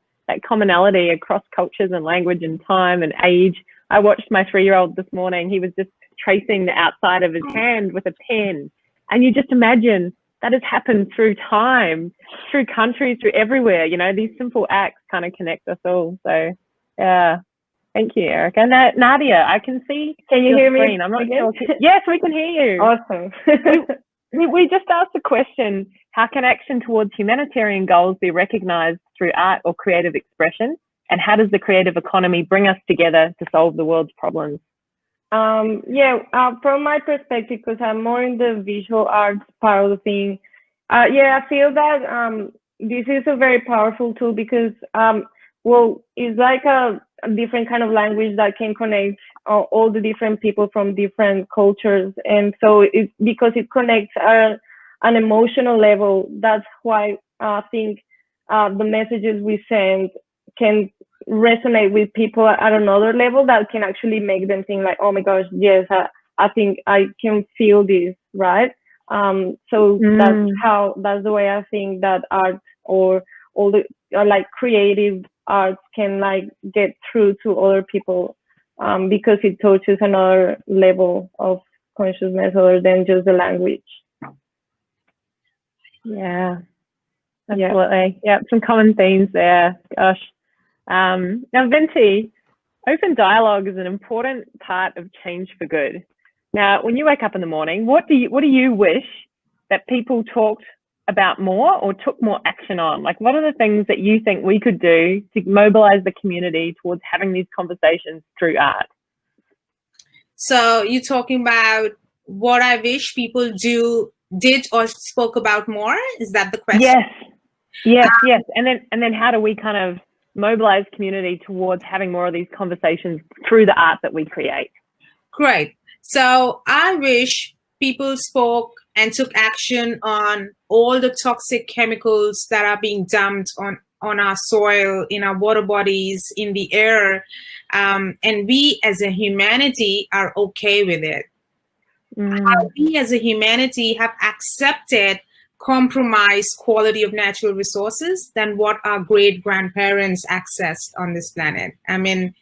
commonality across cultures and language and time and age. I watched my 3-year-old this morning. He was just tracing the outside of his hand with a pen. And you just imagine that has happened through time, through countries, through everywhere. You know, these simple acts kind of connect us all. So, yeah. Thank you, Erica. Now, Nadia, I can see. Can you hear me? I'm not sure. Yes, we can hear you. Awesome. we just asked the question, how can action towards humanitarian goals be recognised through art or creative expression? And how does the creative economy bring us together to solve the world's problems? From my perspective, because I'm more in the visual arts part of the thing, I feel that this is a very powerful tool because, it's like a different kind of language that can connect all the different people from different cultures. And so because it connects an emotional level, that's why I think the messages we send can resonate with people at another level that can actually make them think like, oh my gosh, yes, I think I can feel this, right? That's the way I think that art or all the like creative arts can like get through to other people, because it touches another level of consciousness other than just the language. Yeah, absolutely. Yeah, some common themes there. Gosh. Now, Vinti, open dialogue is an important part of change for good. Now, when you wake up in the morning, what do you wish that people talked about more or took more action on? Like, what are the things that you think we could do to mobilize the community towards having these conversations through art? So you're talking about what I wish people did or spoke about more? Is that the question? Yes. And then how do we kind of mobilize community towards having more of these conversations through the art that we create? Great. So I wish people spoke and took action on all the toxic chemicals that are being dumped on our soil, in our water bodies, in the air. And we as a humanity are okay with it. How we as a humanity have accepted compromised quality of natural resources than what our great grandparents accessed on this planet. I mean,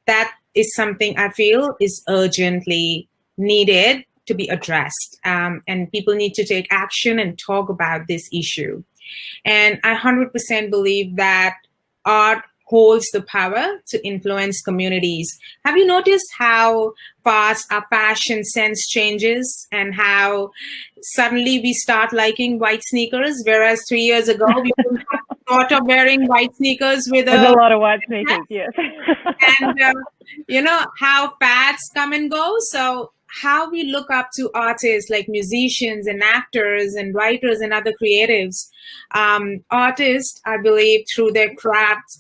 that is something I feel is urgently needed to be addressed. And people need to take action and talk about this issue. And I 100% believe that art holds the power to influence communities. Have you noticed how fast our fashion sense changes and how suddenly we start liking white sneakers, whereas 3 years ago we wouldn't have thought of wearing white sneakers with There's a lot of white sneakers, yes. And you know how fads come and go. So how we look up to artists like musicians and actors and writers and other creatives. Artists, I believe, through their craft,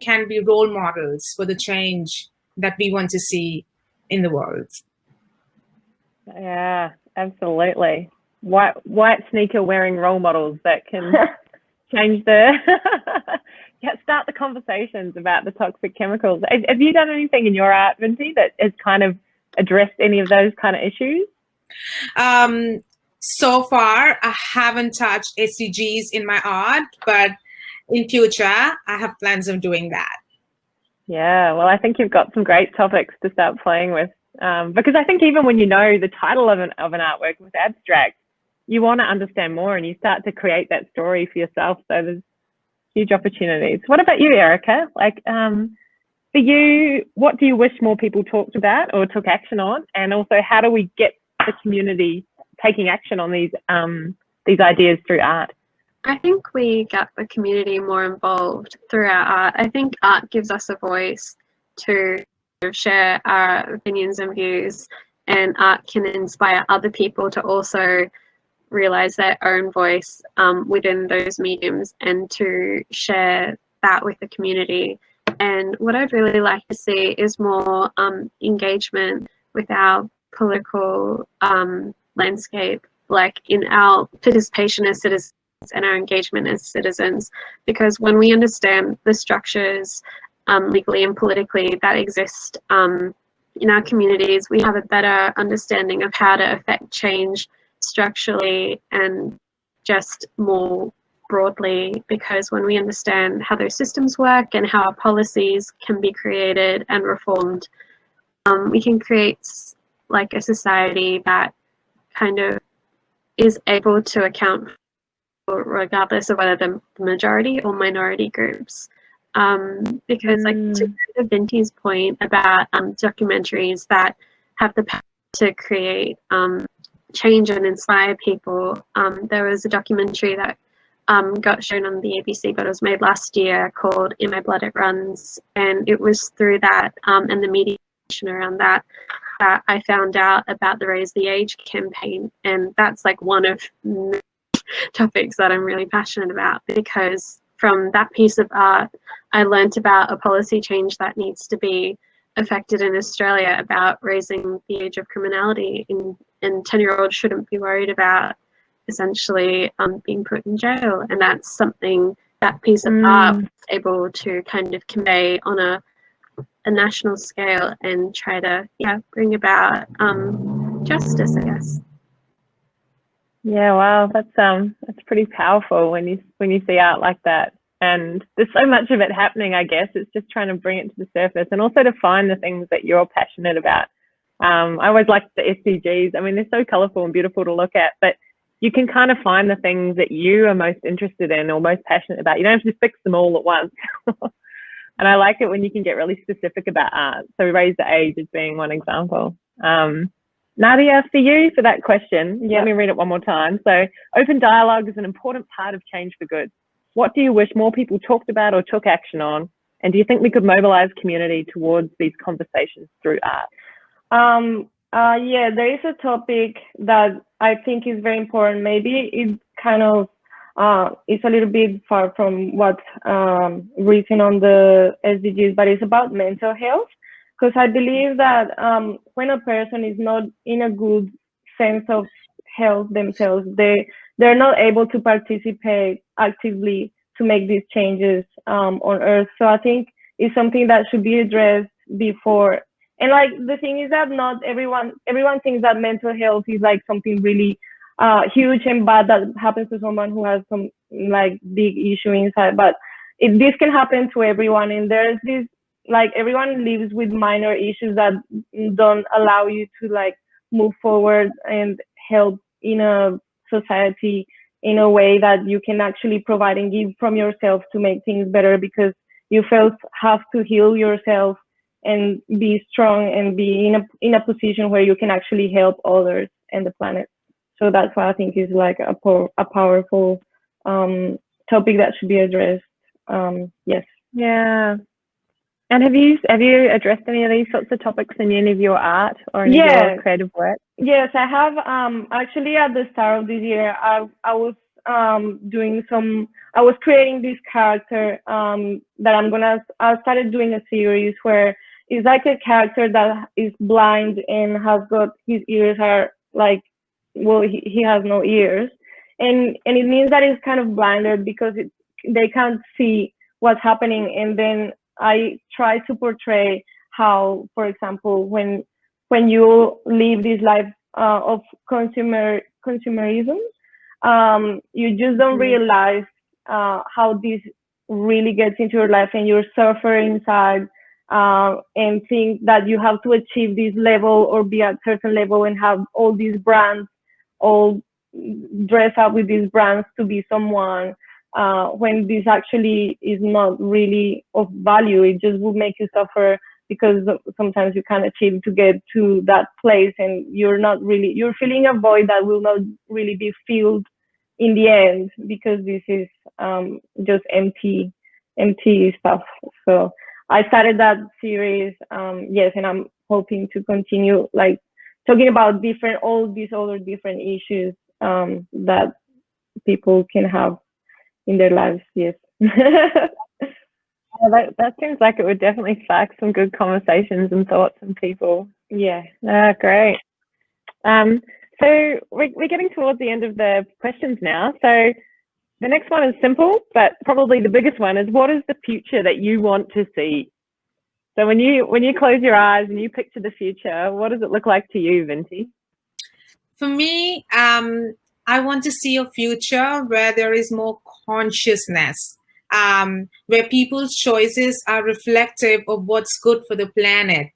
can be role models for the change that we want to see in the world. Yeah, absolutely. White sneaker wearing role models that can change start the conversations about the toxic chemicals. Have you done anything in your art, Vinti, that has kind of addressed any of those kind of issues? So far, I haven't touched SDGs in my art, but in future, I have plans of doing that. Yeah, well, I think you've got some great topics to start playing with, because I think even when you know the title of an artwork with abstract, you want to understand more and you start to create that story for yourself. So there's huge opportunities. What about you, Erica? Like, for you, what do you wish more people talked about or took action on? And also, how do we get the community taking action on these ideas through art? I think we get the community more involved through our art. I think art gives us a voice to share our opinions and views, and art can inspire other people to also realize their own voice within those mediums and to share that with the community. And what I'd really like to see is more engagement with our political landscape, like in our participation as citizens and our engagement as citizens, because when we understand the structures legally and politically that exist in our communities, we have a better understanding of how to affect change structurally and just more broadly, because when we understand how those systems work and how our policies can be created and reformed, we can create like a society that kind of is able to account for, regardless of whether the majority or minority groups. Because like to Vinti's point about documentaries that have the power to create change and inspire people, there was a documentary that got shown on the ABC, but it was made last year, called In My Blood It Runs, and it was through that and the mediation around that I found out about the Raise the Age campaign, and that's like one of the topics that I'm really passionate about, because from that piece of art I learnt about a policy change that needs to be affected in Australia about raising the age of criminality, and 10-year-olds shouldn't be worried about essentially being put in jail. And that's something that piece of art was able to kind of convey on a national scale and try to bring about justice, I guess. Yeah, wow, that's pretty powerful when you see art like that. And there's so much of it happening, I guess. It's just trying to bring it to the surface and also to find the things that you're passionate about. I always like the SDGs. I mean, they're so colourful and beautiful to look at, but you can kind of find the things that you are most interested in or most passionate about. You don't have to fix them all at once. And I like it when you can get really specific about art. So Raise the Age as being one example. Nadia, for you, for that question, let me read it one more time. So, open dialogue is an important part of change for good. What do you wish more people talked about or took action on? And do you think we could mobilise community towards these conversations through art? Yeah, there is a topic that I think is very important. Maybe it kind of it's a little bit far from what's written on the SDGs, but it's about mental health. Because I believe that when a person is not in a good sense of health themselves, they're not able to participate actively to make these changes on Earth. So I think it's something that should be addressed before. And like the thing is that not everyone thinks that mental health is like something really huge and bad that happens to someone who has some like big issue inside, but this can happen to everyone. And there's this, like, everyone lives with minor issues that don't allow you to like move forward and help in a society in a way that you can actually provide and give from yourself to make things better, because you first have to heal yourself and be strong and be in a position where you can actually help others and the planet. So that's why I think is like a powerful topic that should be addressed. Yes. Yeah. And have you addressed any of these sorts of topics in any of your art or any of your creative work? Yes, I have. Actually, at the start of this year, I was I was creating this character that I started doing a series where it's like a character that is blind and has got, his ears are like, well, he has no ears, and it means that he's kind of blinded because they can't see what's happening. And then I try to portray how, for example, when you live this life of consumerism, you just don't realize how this really gets into your life, and you're suffering inside and think that you have to achieve this level or be at certain level and have all these brands, all dress up with these brands to be someone, when this actually is not really of value. It just will make you suffer, because sometimes you can't achieve to get to that place, and you're feeling a void that will not really be filled in the end, because this is just empty stuff. So I started that series, yes, and I'm hoping to continue like talking about all these other different issues that people can have in their lives. Yes. That seems like it would definitely spark some good conversations and thoughts in people. Yeah. Great. So we're getting towards the end of the questions now. So the next one is simple, but probably the biggest one is, what is the future that you want to see? So when you close your eyes and you picture the future, what does it look like to you, Vinti? For me, I want to see a future where there is more consciousness, where people's choices are reflective of what's good for the planet,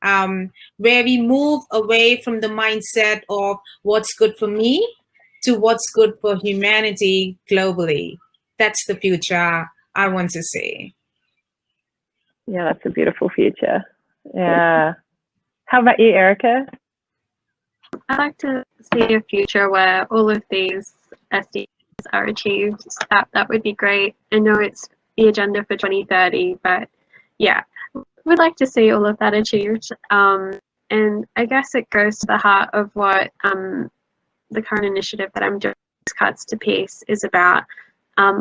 where we move away from the mindset of what's good for me to what's good for humanity globally. That's the future I want to see. Yeah, that's a beautiful future. Yeah. How about you, Erica? I'd like to see a future where all of these SDGs are achieved. That would be great. I know it's the agenda for 2030, but yeah, we'd like to see all of that achieved. And I guess it goes to the heart of what the current initiative that I'm doing, Cards to Peace, is about.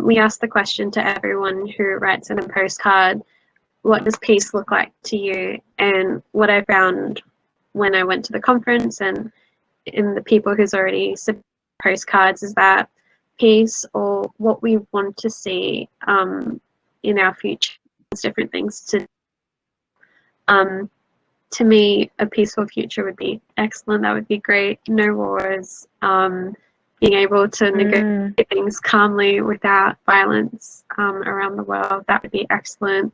We ask the question to everyone who writes in a postcard, what does peace look like to you? And what I found when I went to the conference and in the people who's already submitted postcards is that peace, or what we want to see in our future, is different things to me, a peaceful future would be excellent. That would be great. No wars, being able to negotiate things calmly without violence around the world. That would be excellent.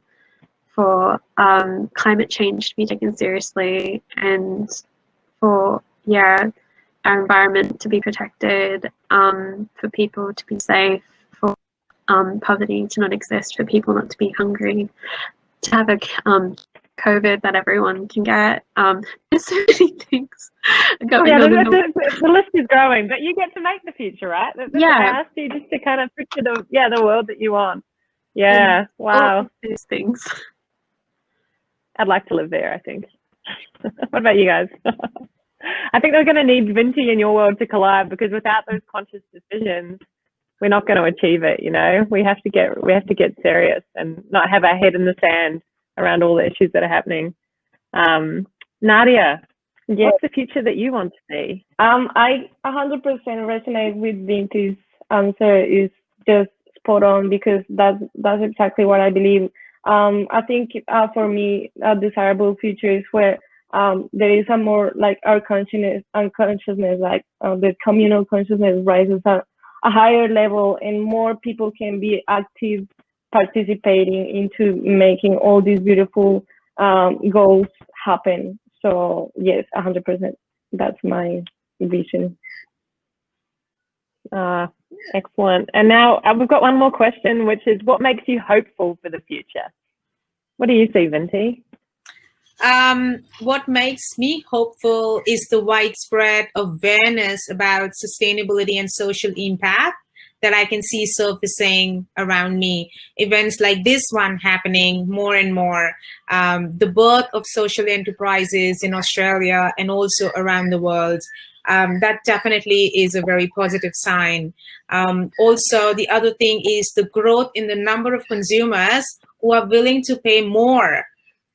For climate change to be taken seriously, and for our environment to be protected, for people to be safe, for poverty to not exist, for people not to be hungry, to have a COVID that everyone can get. There's so many things going on. The list is growing, but you get to make the future, right? I asked you just to kind of picture the world that you want. Yeah, wow. All these things. I'd like to live there, I think. What about you guys? I think we're going to need Vinti and your world to collide, because without those conscious decisions, we're not going to achieve it. You know, we have to get serious and not have our head in the sand around all the issues that are happening. Nadia, what's the future that you want to see? I 100% resonate with Vinti's answer. Is just spot on, because that's exactly what I believe. I think for me, a desirable future is where there is a more like our consciousness, like the communal consciousness rises at a higher level, and more people can be active, participating into making all these beautiful goals happen. So yes, 100%. That's my vision. Excellent. And now we've got one more question, which is, what makes you hopeful for the future? What do you see, Vinti? What makes me hopeful is the widespread awareness about sustainability and social impact that I can see surfacing around me. Events like this one happening more and more. The birth of social enterprises in Australia and also around the world. That definitely is a very positive sign. Also, the other thing is the growth in the number of consumers who are willing to pay more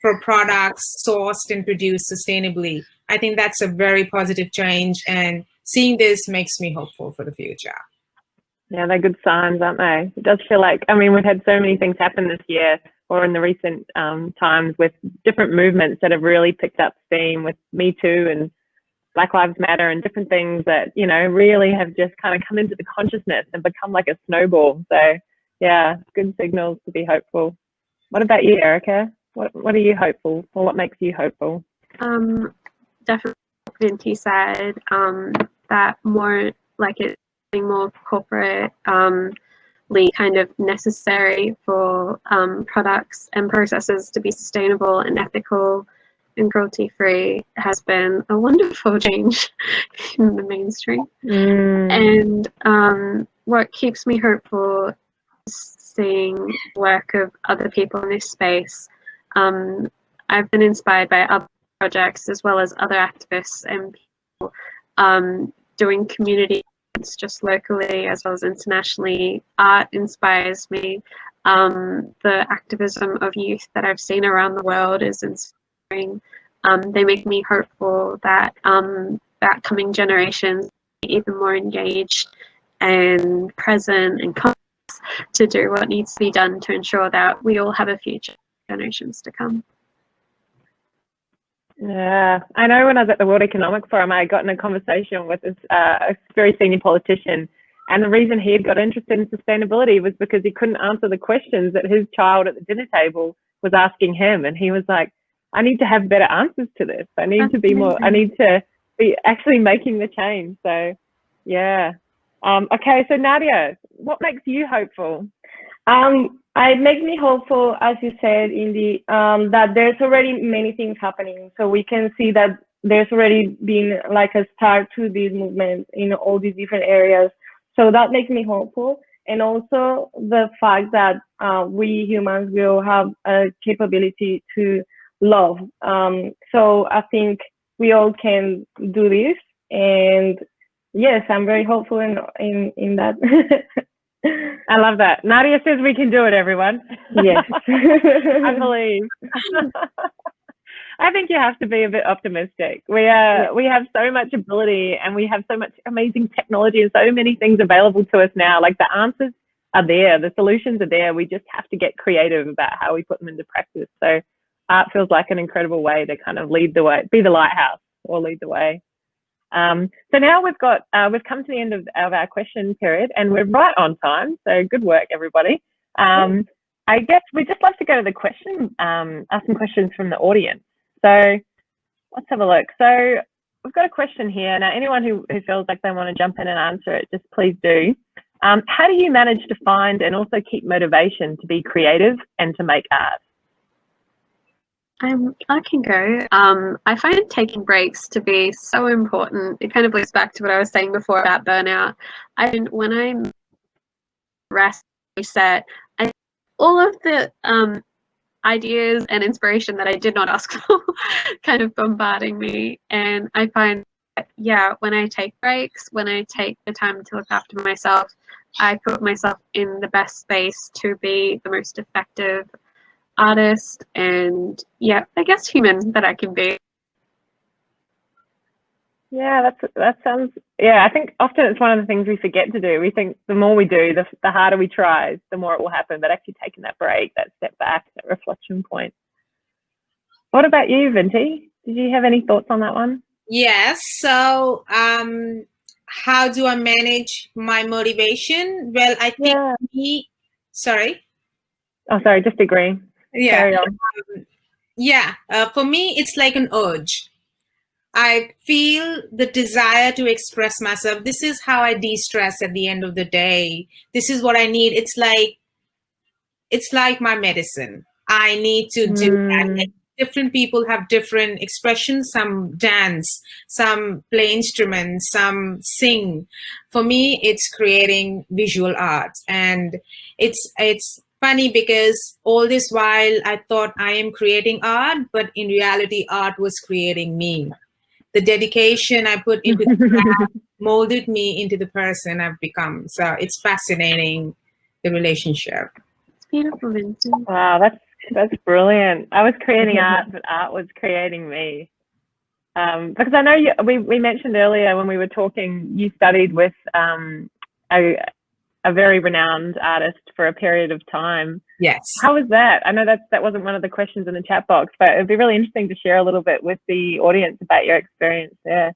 for products sourced and produced sustainably. I think that's a very positive change, and seeing this makes me hopeful for the future. Yeah, they're good signs, aren't they? It does feel like, I mean, we've had so many things happen this year or in the recent times with different movements that have really picked up steam, with Me Too and Black Lives Matter and different things that, you know, really have just kind of come into the consciousness and become like a snowball. So yeah, good signals to be hopeful. What about you, Erica? What are you hopeful for? What makes you hopeful? Definitely, Vinti said that more like it being more corporate kind of necessary for products and processes to be sustainable and ethical and cruelty-free has been a wonderful change in the mainstream. And what keeps me hopeful is seeing work of other people in this space. I've been inspired by other projects as well as other activists and people doing community events just locally as well as internationally. Art inspires me. The activism of youth that I've seen around the world is inspiring. They make me hopeful that that coming generations will be even more engaged and present and conscious to do what needs to be done to ensure that we all have a future generations to come. Yeah, I know when I was at the World Economic Forum, I got in a conversation with this a very senior politician, and the reason he had got interested in sustainability was because he couldn't answer the questions that his child at the dinner table was asking him, and he was like, I need to have better answers to this. I need to be more, I need to be actually making the change. So yeah. Okay, so Nadia, what makes you hopeful? It makes me hopeful, as you said, in the that there's already many things happening. So we can see that there's already been like a start to these movements in all these different areas. So that makes me hopeful. And also the fact that we humans will have a capability to love. So I think we all can do this. And yes, I'm very hopeful in that. I love that. Nadia says we can do it, everyone. Yes. I believe. I think you have to be a bit optimistic. We have so much ability, and we have so much amazing technology and so many things available to us now. Like, the answers are there, the solutions are there. We just have to get creative about how we put them into practice. So art feels like an incredible way to kind of lead the way, be the lighthouse or lead the way. So now we've come to the end of our question period, and we're right on time. So good work, everybody. I guess we'd just love to go to the question, ask some questions from the audience. So let's have a look. So we've got a question here. Now, anyone who feels like they want to jump in and answer it, just please do. How do you manage to find and also keep motivation to be creative and to make art? I can go. I find taking breaks to be so important. It kind of leads back to what I was saying before about burnout. When I'm rest, reset, all of the ideas and inspiration that I did not ask for kind of bombarding me. And I find that, yeah, when I take breaks, when I take the time to look after myself, I put myself in the best space to be the most effective artist and, yeah, I guess human that I can be. Yeah, that sounds, yeah, I think often it's one of the things we forget to do. We think the more we do, the harder we try, the more it will happen. But actually taking that break, that step back, that reflection point. What about you, Vinti? Did you have any thoughts on that one? Yes. So, how do I manage my motivation? Well, I think sorry. Oh, sorry, just agree. Yeah. Carry on. For me, it's like an urge. I feel the desire to express myself. This is how I de-stress at the end of the day. This is what I need. It's like my medicine. I need to do that. Like, different people have different expressions. Some dance, some play instruments, some sing. For me, it's creating visual art. And it's funny because all this while I thought I am creating art, but in reality, art was creating me. The dedication I put into the craft molded me into the person I've become. So it's fascinating, the relationship. It's beautiful, Vincent. Wow, that's brilliant. I was creating art, but art was creating me. Because I know we mentioned earlier when we were talking, you studied with a very renowned artist for a period of time. Yes. How was that? I know that wasn't one of the questions in the chat box, but it'd be really interesting to share a little bit with the audience about your experience there.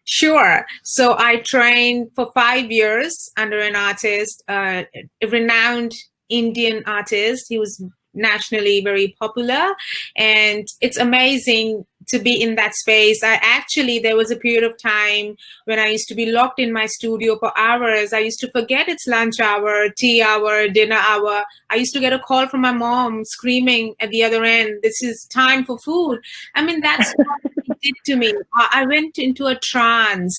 Sure. So I trained for 5 years under an artist, a renowned Indian artist. He was nationally very popular, and it's amazing to be in that space. There was a period of time when I used to be locked in my studio for hours. I used to forget it's lunch hour, tea hour, dinner hour. I used to get a call from my mom screaming at the other end, "This is time for food." I mean, that's what it did to me. I went into a trance.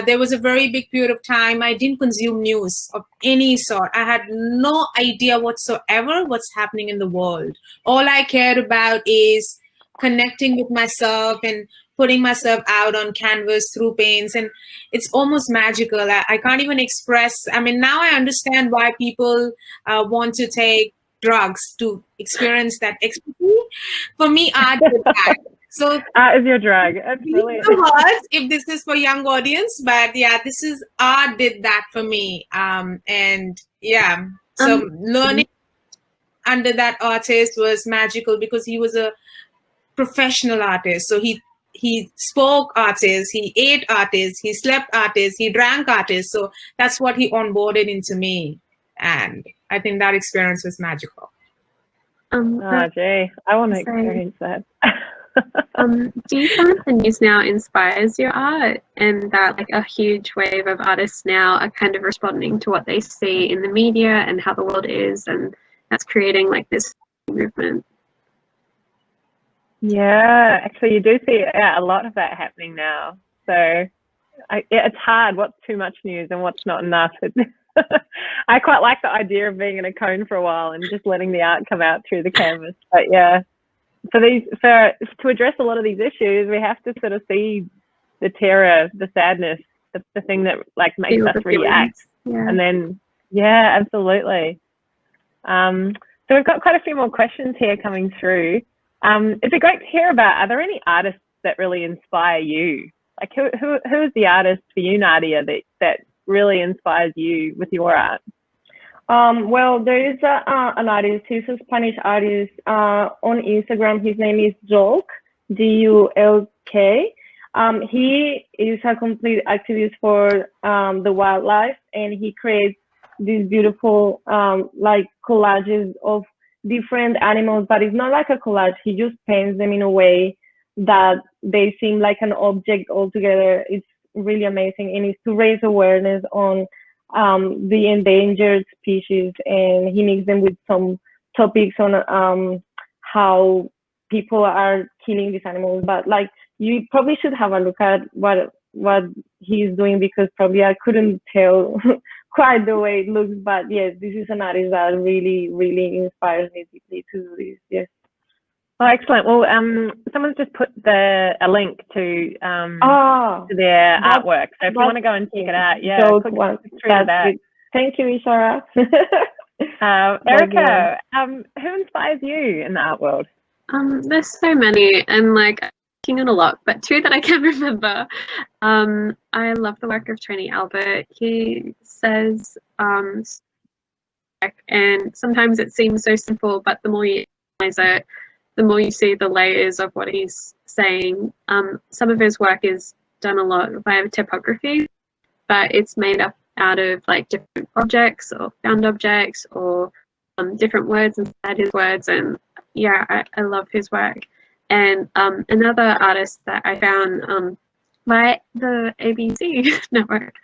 There was a very big period of time I didn't consume news of any sort. I had no idea whatsoever what's happening in the world. All I cared about is connecting with myself and putting myself out on canvas through paints, and it's almost magical. I can't even express. I mean, now I understand why people want to take drugs to experience that ecstasy. For me, art did that. So art is your drug. That's brilliant. If this is for young audience, but yeah, this is art did that for me. And yeah, so learning under that artist was magical because he was a professional artist. So he spoke artist, he ate artist, he slept artist, he drank artist. So that's what he onboarded into me. And I think that experience was magical. Jay, I want to experience that. Do you find the news now inspires your art, and that like a huge wave of artists now are kind of responding to what they see in the media and how the world is, and that's creating like this movement? Yeah, actually you do see a lot of that happening now. So it's hard what's too much news and what's not enough. I quite like the idea of being in a cone for a while and just letting the art come out through the canvas. But yeah, to address a lot of these issues, we have to sort of see the terror, the sadness, the thing that like makes us react. Yeah. And then, yeah, absolutely. So we've got quite a few more questions here coming through. It'd be great to hear about, are there any artists that really inspire you? Like who is the artist for you, Nadia, that really inspires you with your art? Well, there is an artist, he's a Spanish artist on Instagram. His name is Dulk, D-U-L-K. He is a complete activist for the wildlife, and he creates these beautiful like collages of different animals, but it's not like a collage. He just paints them in a way that they seem like an object altogether. It's really amazing, and it's to raise awareness on the endangered species, and he makes them with some topics on how people are killing these animals. But like, you probably should have a look at what he's doing, because probably I couldn't tell quite the way it looks, but yes, this is an artist that really, really inspires me deeply to do this. Yes. Oh, excellent. Well, someone's just put a link to their artwork. So if you want to go and check it out, yeah, click through that. Thank you, Ishara. Erica, who inspires you in the art world? There's so many, and like I'm working on a lot, but two that I can remember. I love the work of Tony Albert. He says, and sometimes it seems so simple, but the more you analyze it, the more you see the layers of what he's saying. Some of his work is done a lot via typography, but it's made up out of like different objects or found objects or different words inside his words. And yeah, I love his work. And another artist that I found by the ABC network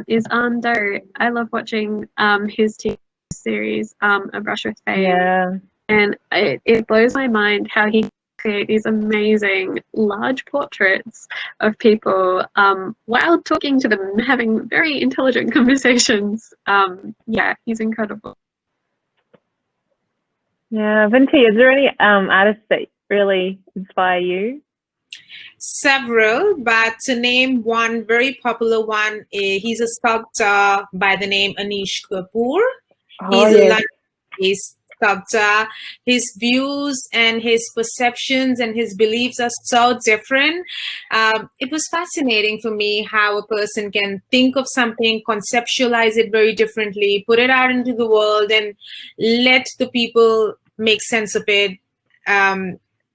is Ando. I love watching his TV series, A Brush with Fame. Yeah. And it blows my mind how he create these amazing large portraits of people while talking to them and having very intelligent conversations. Yeah, he's incredible. Yeah, Vinti, is there any artists that really inspire you? Several, but to name one very popular one, he's a sculptor by the name Anish Kapoor. He's a London-based sculptor. His views and his perceptions and his beliefs are so different. It was fascinating for me how a person can think of something, conceptualize it very differently, put it out into the world, and let the people make sense of it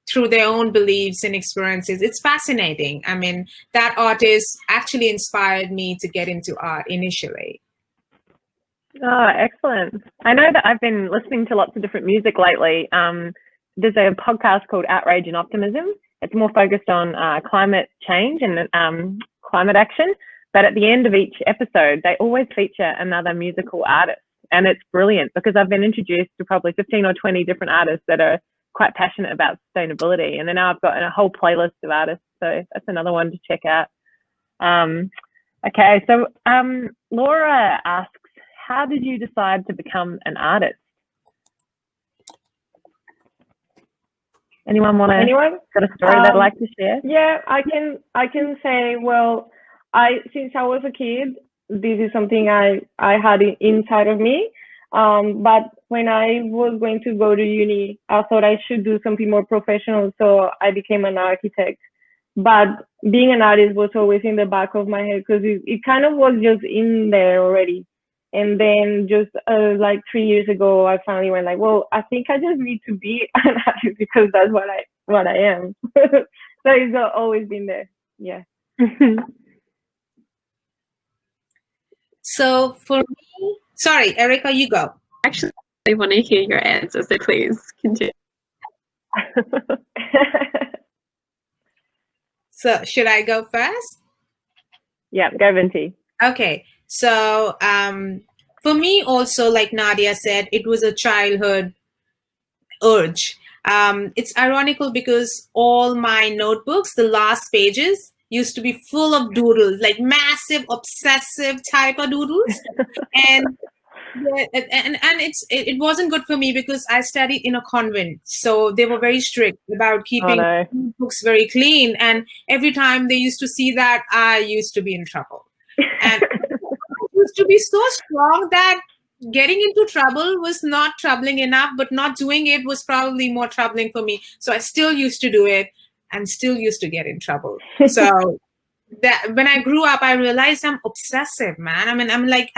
through their own beliefs and experiences. It's fascinating. I mean, that artist actually inspired me to get into art initially. Oh, excellent. I know that I've been listening to lots of different music lately. There's a podcast called Outrage and Optimism. It's more focused on climate change and climate action. But at the end of each episode, they always feature another musical artist. And it's brilliant because I've been introduced to probably 15 or 20 different artists that are quite passionate about sustainability. And then now I've got a whole playlist of artists. So that's another one to check out. Okay, so Laura asks, how did you decide to become an artist? Anyone got a story they'd like to share? Yeah, I can say, well, since I was a kid, this is something I had inside of me. But when I was going to go to uni, I thought I should do something more professional, so I became an architect. But being an artist was always in the back of my head because it kind of was just in there already. And then just like 3 years ago, I finally went like, well, I think I just need to be an artist because that's what I am. So it's always been there. Yeah. So for me, sorry, Erica, you go. Actually, I want to hear your answers, so please continue. So should I go first? Yeah, go Vinti. Okay. So for me also, like Nadia said, it was a childhood urge. It's ironical because all my notebooks, the last pages, used to be full of doodles, like massive, obsessive type of doodles. and it wasn't good for me because I studied in a convent. So they were very strict about keeping books very clean. And every time they used to see that, I used to be in trouble. And I used to be so strong that getting into trouble was not troubling enough, but not doing it was probably more troubling for me. So I still used to do it and still used to get in trouble. So that when I grew up, I realized I'm obsessive, man. I mean, I'm like,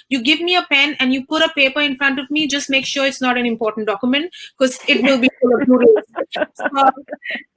you give me a pen and you put a paper in front of me, just make sure it's not an important document because it will be full of doodles. So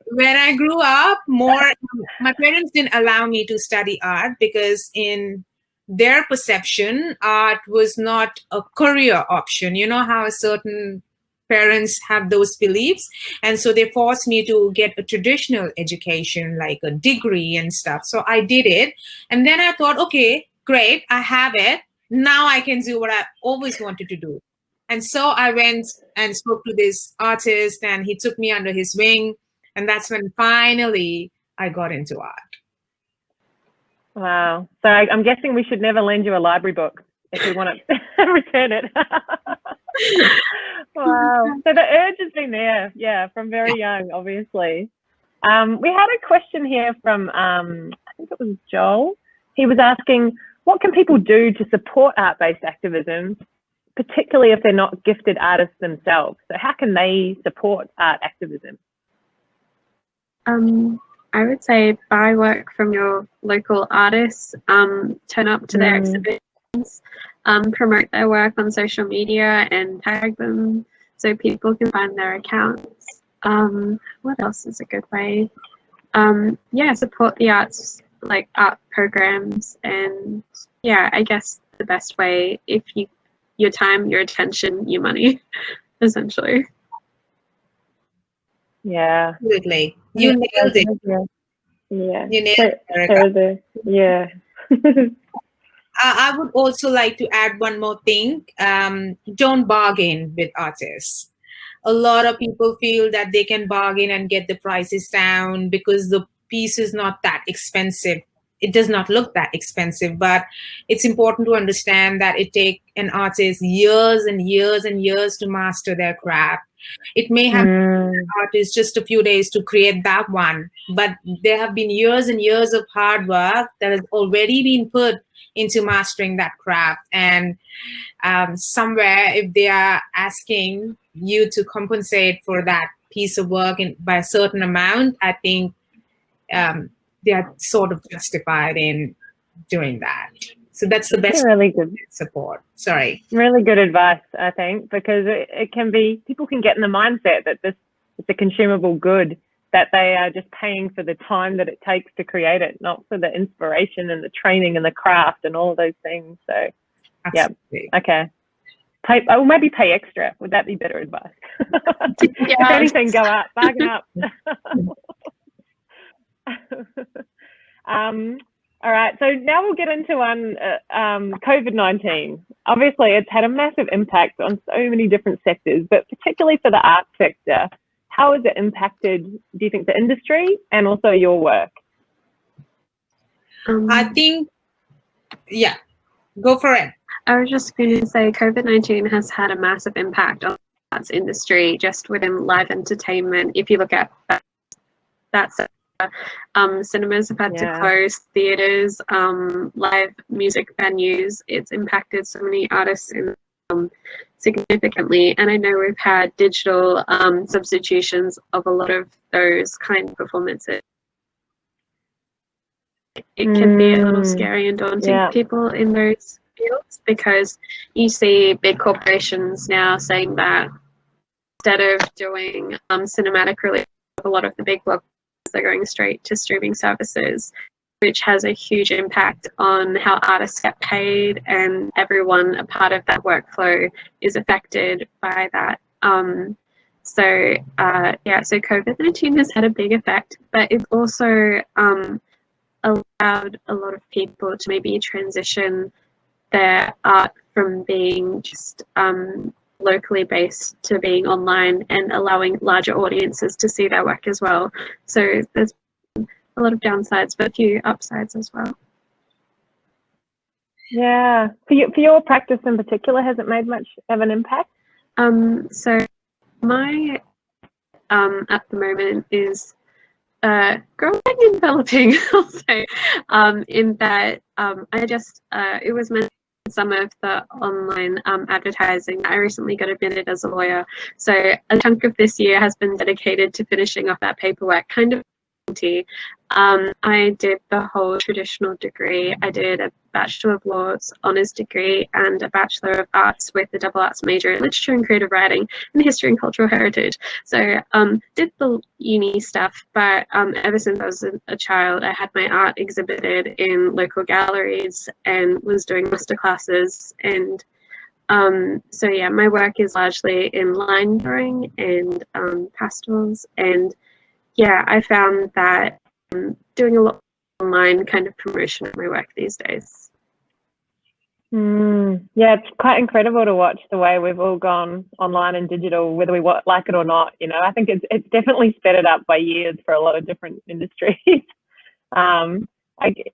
when I grew up my parents didn't allow me to study art because in their perception, art was not a career option. You know how certain parents have those beliefs, and so they forced me to get a traditional education, like a degree and stuff. So I did it, and then I thought, okay, great, I have it. Now I can do what I always wanted to do. And so I went and spoke to this artist, and he took me under his wing, and that's when finally I got into art. Wow. So I'm guessing we should never lend you a library book. if we want to return it. Wow. So the urge has been there, yeah, from very young, obviously. We had a question here from, I think it was Joel. He was asking, what can people do to support art-based activism, particularly if they're not gifted artists themselves? So how can they support art activism? I would say buy work from your local artists, turn up to their exhibitions, promote their work on social media and tag them so people can find their accounts. What else is a good way? Yeah, support the arts, like art programs, and yeah, I guess the best way, if your time, your attention, your money, essentially. Yeah. Absolutely. You nailed it. Yeah. You nailed it, Erica. Yeah. I would also like to add one more thing. Don't bargain with artists. A lot of people feel that they can bargain and get the prices down because the piece is not that expensive. It does not look that expensive, but it's important to understand that it takes an artist years and years and years to master their craft. It may have an artist just a few days to create that one, but there have been years and years of hard work that has already been put into mastering that craft. And somewhere, if they are asking you to compensate for that piece of work by a certain amount, I think they are sort of justified in doing that. So that's the best really good support. Sorry. Really good advice, I think, because it can be, people can get in the mindset that it's a consumable good, that they are just paying for the time that it takes to create it, not for the inspiration and the training and the craft and all of those things. So, Absolutely. yeah, okay. Maybe pay extra. Would that be better advice? Yeah. If anything, go up, bargain up. All right, so now we'll get into COVID-19. Obviously, it's had a massive impact on so many different sectors, but particularly for the art sector. How has it impacted, do you think, the industry and also your work? I think, yeah, go for it. I was just going to say COVID-19 has had a massive impact on the arts industry just within live entertainment. If you look at that sector, cinemas have had to close, theatres, live music venues. It's impacted so many artists significantly. And I know we've had digital substitutions of a lot of those kind of performances. It can be a little scary and daunting for people in those fields, because you see big corporations now saying that instead of doing cinematic release of a lot of the big blockbusters, they're going straight to streaming services, which has a huge impact on how artists get paid, and everyone a part of that workflow is affected by that. So COVID-19 has had a big effect, but it's also allowed a lot of people to maybe transition their art from being just locally based to being online, and allowing larger audiences to see their work as well. So there's a lot of downsides, but a few upsides as well. Yeah, for your practice in particular, has it made much of an impact? So my at the moment is growing and developing, I'll say, in that I just it was meant some of the online advertising. I recently got admitted as a lawyer, so a chunk of this year has been dedicated to finishing off that paperwork, kind of. I did the whole traditional degree. I did a Bachelor of Laws honours degree and a Bachelor of Arts with a double arts major in Literature and Creative Writing and History and Cultural Heritage. So did the uni stuff, but ever since I was a child, I had my art exhibited in local galleries and was doing masterclasses. And so yeah, my work is largely in line drawing and pastels. And yeah, I found that doing a lot of online kind of promotion of my work these days. Yeah, it's quite incredible to watch the way we've all gone online and digital, whether we like it or not. You know, I think it's definitely sped it up by years for a lot of different industries.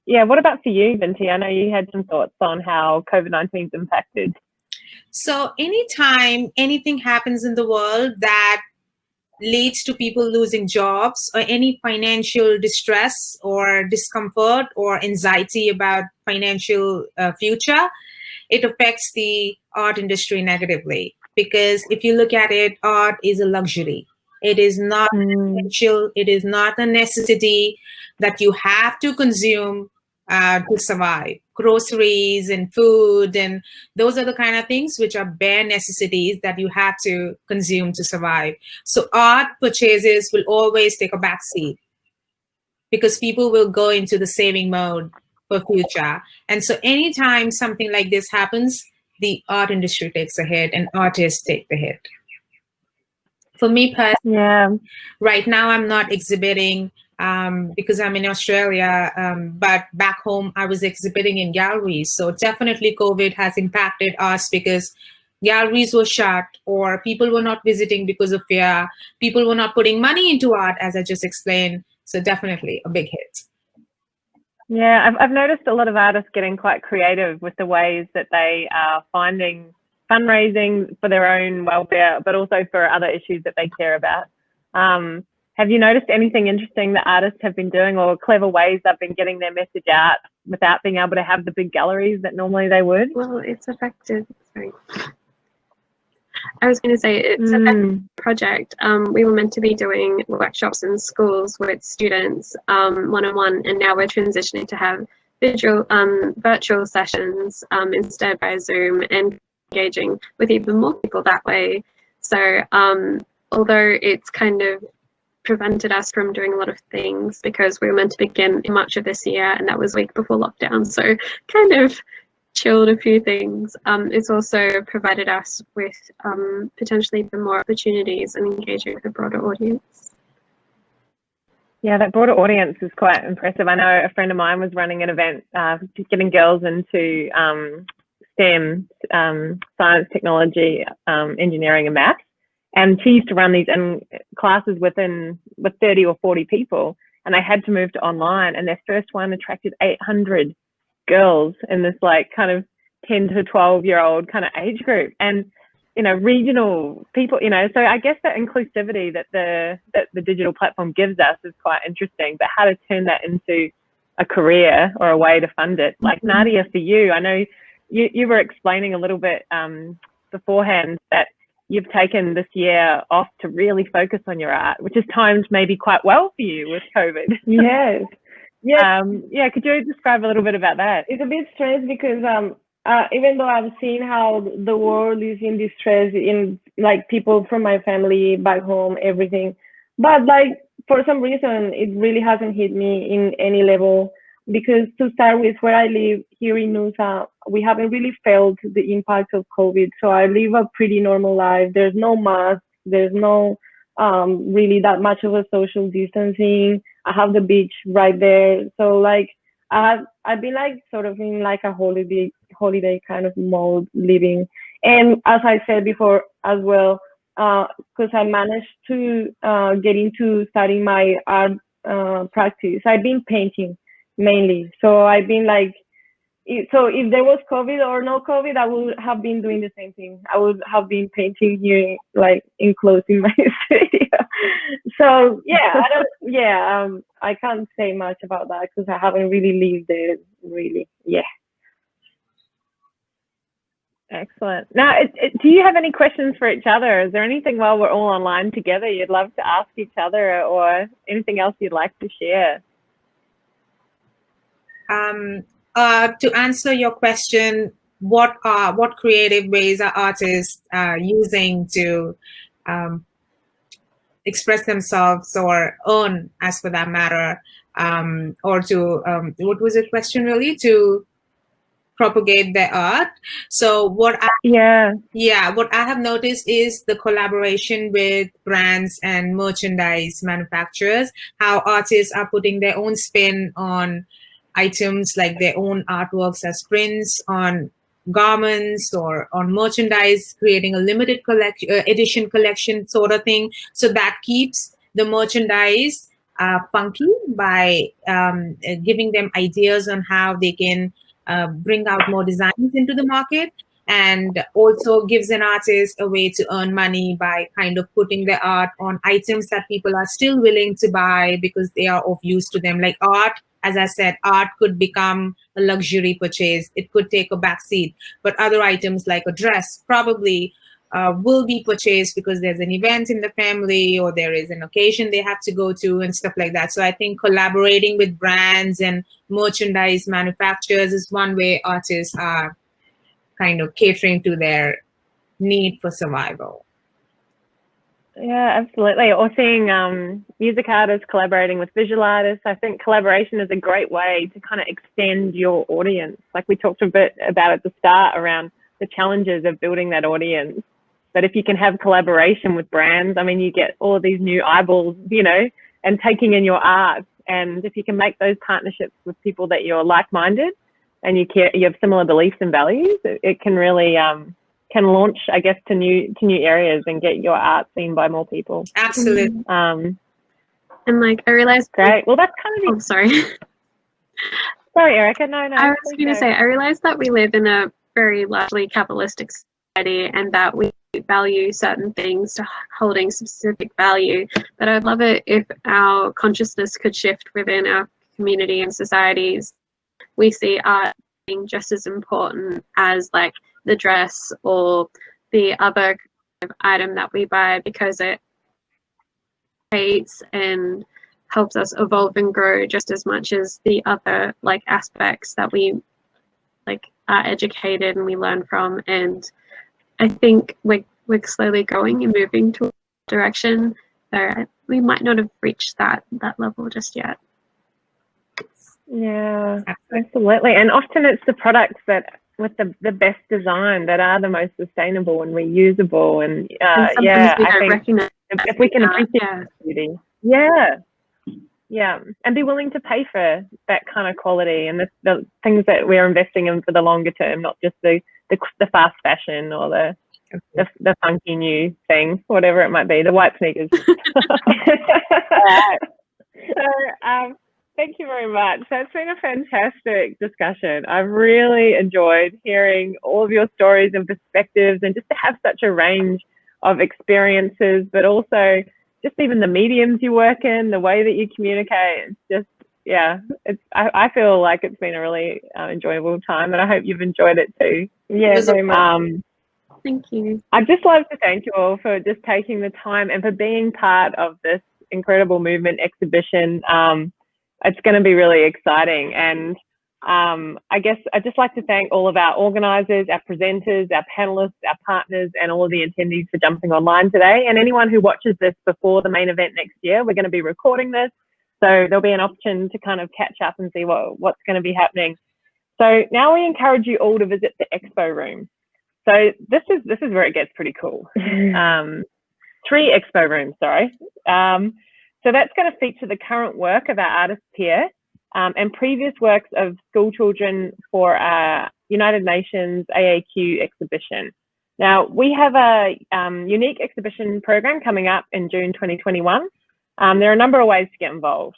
Yeah, what about for you, Vinti? I know you had some thoughts on how COVID-19's impacted. So anytime anything happens in the world that leads to people losing jobs or any financial distress or discomfort or anxiety about financial future, it affects the art industry negatively. Because if you look at it, art is a luxury. It is not essential. It is not a necessity that you have to consume to survive. Groceries and food, and those are the kind of things which are bare necessities that you have to consume to survive. So art purchases will always take a backseat because people will go into the saving mode for future. And so anytime something like this happens, the art industry takes a hit and artists take the hit. For me personally, right now I'm not exhibiting because I'm in Australia, but back home I was exhibiting in galleries. So definitely COVID has impacted us because galleries were shut or people were not visiting because of fear. People were not putting money into art, as I just explained. So definitely a big hit. Yeah, I've noticed a lot of artists getting quite creative with the ways that they are finding fundraising for their own welfare, but also for other issues that they care about. Have you noticed anything interesting that artists have been doing, or clever ways they've been getting their message out without being able to have the big galleries that normally they would? Well, it's effective. Sorry. I was going to say it's a effective project. We were meant to be doing workshops in schools with students one-on-one, and now we're transitioning to have virtual sessions instead by Zoom, and engaging with even more people that way. So although it's kind of prevented us from doing a lot of things because we were meant to begin in March of this year, and that was a week before lockdown, so kind of chilled a few things. It's also provided us with potentially even more opportunities and engaging with a broader audience. Yeah, that broader audience is quite impressive. I know a friend of mine was running an event getting girls into STEM, science, technology, engineering and maths. And she used to run these classes with 30 or 40 people, and they had to move to online, and their first one attracted 800 girls in this like kind of 10 to 12-year-old kind of age group, and regional people, so I guess that inclusivity that the digital platform gives us is quite interesting, but how to turn that into a career or a way to fund it. Like Nadia, for you, I know you were explaining a little bit beforehand that you've taken this year off to really focus on your art, which is timed maybe quite well for you with COVID. Yes. Yeah. Could you describe a little bit about that? It's a bit strange because even though I've seen how the world is in distress, in like people from my family back home, everything, but like for some reason it really hasn't hit me in any level, because to start with, where I live here in Noosa, we haven't really felt the impact of COVID. So I live a pretty normal life. There's no masks. There's no really that much of a social distancing. I have the beach right there. So like I've been like sort of in like a holiday kind of mode living. And as I said before as well, because I managed to get into studying my art practice, I've been painting mainly. So I've been like, so if there was COVID or no COVID, I would have been doing the same thing. I would have been painting here, like enclosed in my studio. So yeah, I can't say much about that because I haven't really lived it really. Yeah. Excellent. Now, do you have any questions for each other? Is there anything while we're all online together you'd love to ask each other, or anything else you'd like to share? To answer your question, what creative ways are artists using to express themselves or earn, as for that matter, or to what was the question really? To propagate their art. So what I have noticed is the collaboration with brands and merchandise manufacturers, how artists are putting their own spin on items, like their own artworks as prints on garments or on merchandise, creating a limited edition collection sort of thing. So that keeps the merchandise funky by giving them ideas on how they can bring out more designs into the market, and also gives an artist a way to earn money by kind of putting their art on items that people are still willing to buy because they are of use to them. Like art, as I said, art could become a luxury purchase. It could take a backseat, but other items like a dress probably will be purchased because there's an event in the family or there is an occasion they have to go to and stuff like that. So I think collaborating with brands and merchandise manufacturers is one way artists are kind of catering to their need for survival. Yeah, absolutely. Or seeing music artists collaborating with visual artists. I think collaboration is a great way to kind of extend your audience. Like we talked a bit about at the start around the challenges of building that audience. But if you can have collaboration with brands, I mean, you get all of these new eyeballs, you know, and taking in your art. And if you can make those partnerships with people that you're like-minded and you have similar beliefs and values, it can really can launch, I guess, to new areas and get your art seen by more people. Absolutely. And like I realized. Great. Well, that's kind of. Oh, sorry. Sorry, Erica. No. I was going to say, I realized that we live in a very largely capitalistic society and that we value certain things to holding specific value. But I'd love it if our consciousness could shift within our community and societies. We see art being just as important as like the dress or the other kind of item that we buy, because it creates and helps us evolve and grow just as much as the other like aspects that we like are educated and we learn from. And I think we're slowly going and moving to a direction, so we might not have reached that level just yet. Yeah, absolutely. And often it's the products that with the best design that are the most sustainable and reusable. And yeah, I think if we can appreciate beauty, yeah, and be willing to pay for that kind of quality and the things that we're investing in for the longer term, not just the fast fashion or the funky new thing, whatever it might be, the white sneakers. So thank you very much. That's been a fantastic discussion. I've really enjoyed hearing all of your stories and perspectives, and just to have such a range of experiences, but also just even the mediums you work in, the way that you communicate. It's just, yeah, I feel like it's been a really enjoyable time, and I hope you've enjoyed it too. Yeah, very much. Thank you. I'd just love to thank you all for just taking the time and for being part of this incredible movement exhibition. It's going to be really exciting. And I guess I'd just like to thank all of our organisers, our presenters, our panellists, our partners, and all of the attendees for jumping online today. And anyone who watches this before the main event next year, we're going to be recording this, so there'll be an option to kind of catch up and see what's going to be happening. So now we encourage you all to visit the Expo Room. So this is where it gets pretty cool. 3 Expo Rooms, sorry. So that's going to feature the current work of our artists here and previous works of school children for our United Nations AAQ exhibition. Now, we have a unique exhibition program coming up in June 2021. There are a number of ways to get involved.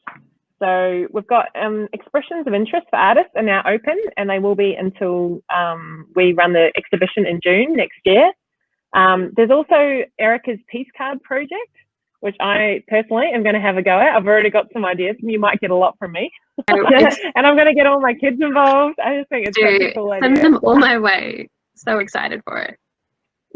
So we've got expressions of interest for artists are now open, and they will be until we run the exhibition in June next year. There's also Erica's Peace Card project, which I personally am going to have a go at. I've already got some ideas, and you might get a lot from me. And I'm going to get all my kids involved. I just think it's such a cool idea. Send them all my way. So excited for it.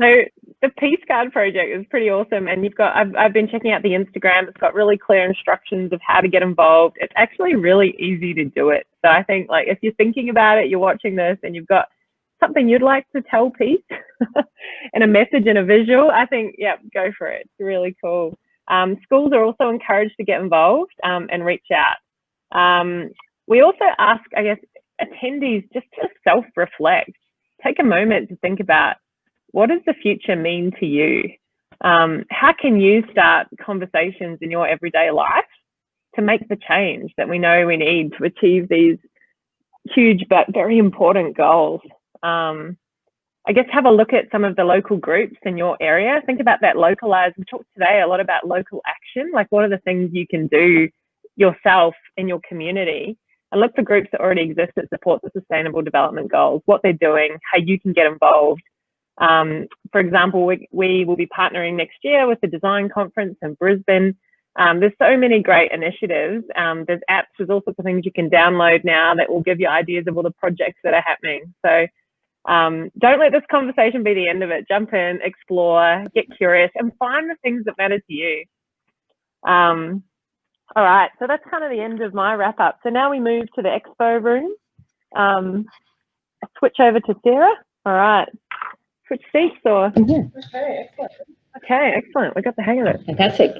So the Peace Card project is pretty awesome, and I've been checking out the Instagram. It's got really clear instructions of how to get involved. It's actually really easy to do it. So I think, like, if you're thinking about it, you're watching this, and you've got something you'd like to tell Peace and a message and a visual, I think, yeah, go for it. It's really cool. Schools are also encouraged to get involved and reach out. We also ask, I guess, attendees just to self-reflect. Take a moment to think about, what does the future mean to you? How can you start conversations in your everyday life to make the change that we know we need to achieve these huge but very important goals? I guess have a look at some of the local groups in your area. Think about that localized. We talked today a lot about local action. Like, what are the things you can do yourself in your community and look for groups that already exist that support the Sustainable Development Goals, what they're doing, how you can get involved. For example, we will be partnering next year with the Design Conference in Brisbane. There's so many great initiatives. There's apps, there's all sorts of things you can download now that will give you ideas of all the projects that are happening. So don't let this conversation be the end of it. Jump in, explore, get curious, and find the things that matter to you. All right, so that's kind of the end of my wrap up. So now we move to the Expo Room. I'll switch over to Sarah. All right, switch seats or? Okay, excellent. We got the hang of it. Fantastic.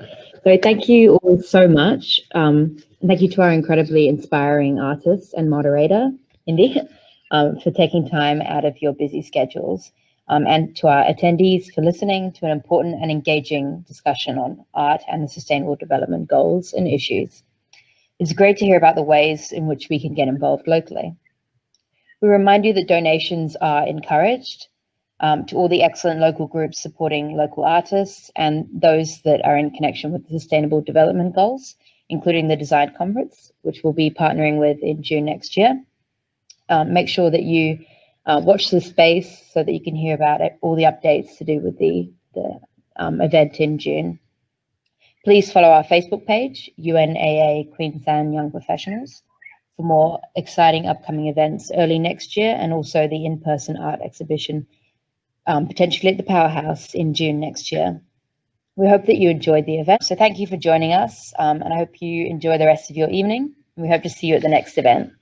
So thank you all so much. Thank you to our incredibly inspiring artist and moderator, Indy, for taking time out of your busy schedules. And to our attendees for listening to an important and engaging discussion on art and the Sustainable Development Goals and issues. It's great to hear about the ways in which we can get involved locally. We remind you that donations are encouraged to all the excellent local groups supporting local artists and those that are in connection with the Sustainable Development Goals, including the Design Conference, which we'll be partnering with in June next year. Make sure that you watch the space so that you can hear about it, all the updates to do with the event in June. Please follow our Facebook page, UNAA Queensland Young Professionals, for more exciting upcoming events early next year, and also the in-person art exhibition, potentially at the Powerhouse in June next year. We hope that you enjoyed the event. So thank you for joining us, and I hope you enjoy the rest of your evening. We hope to see you at the next event.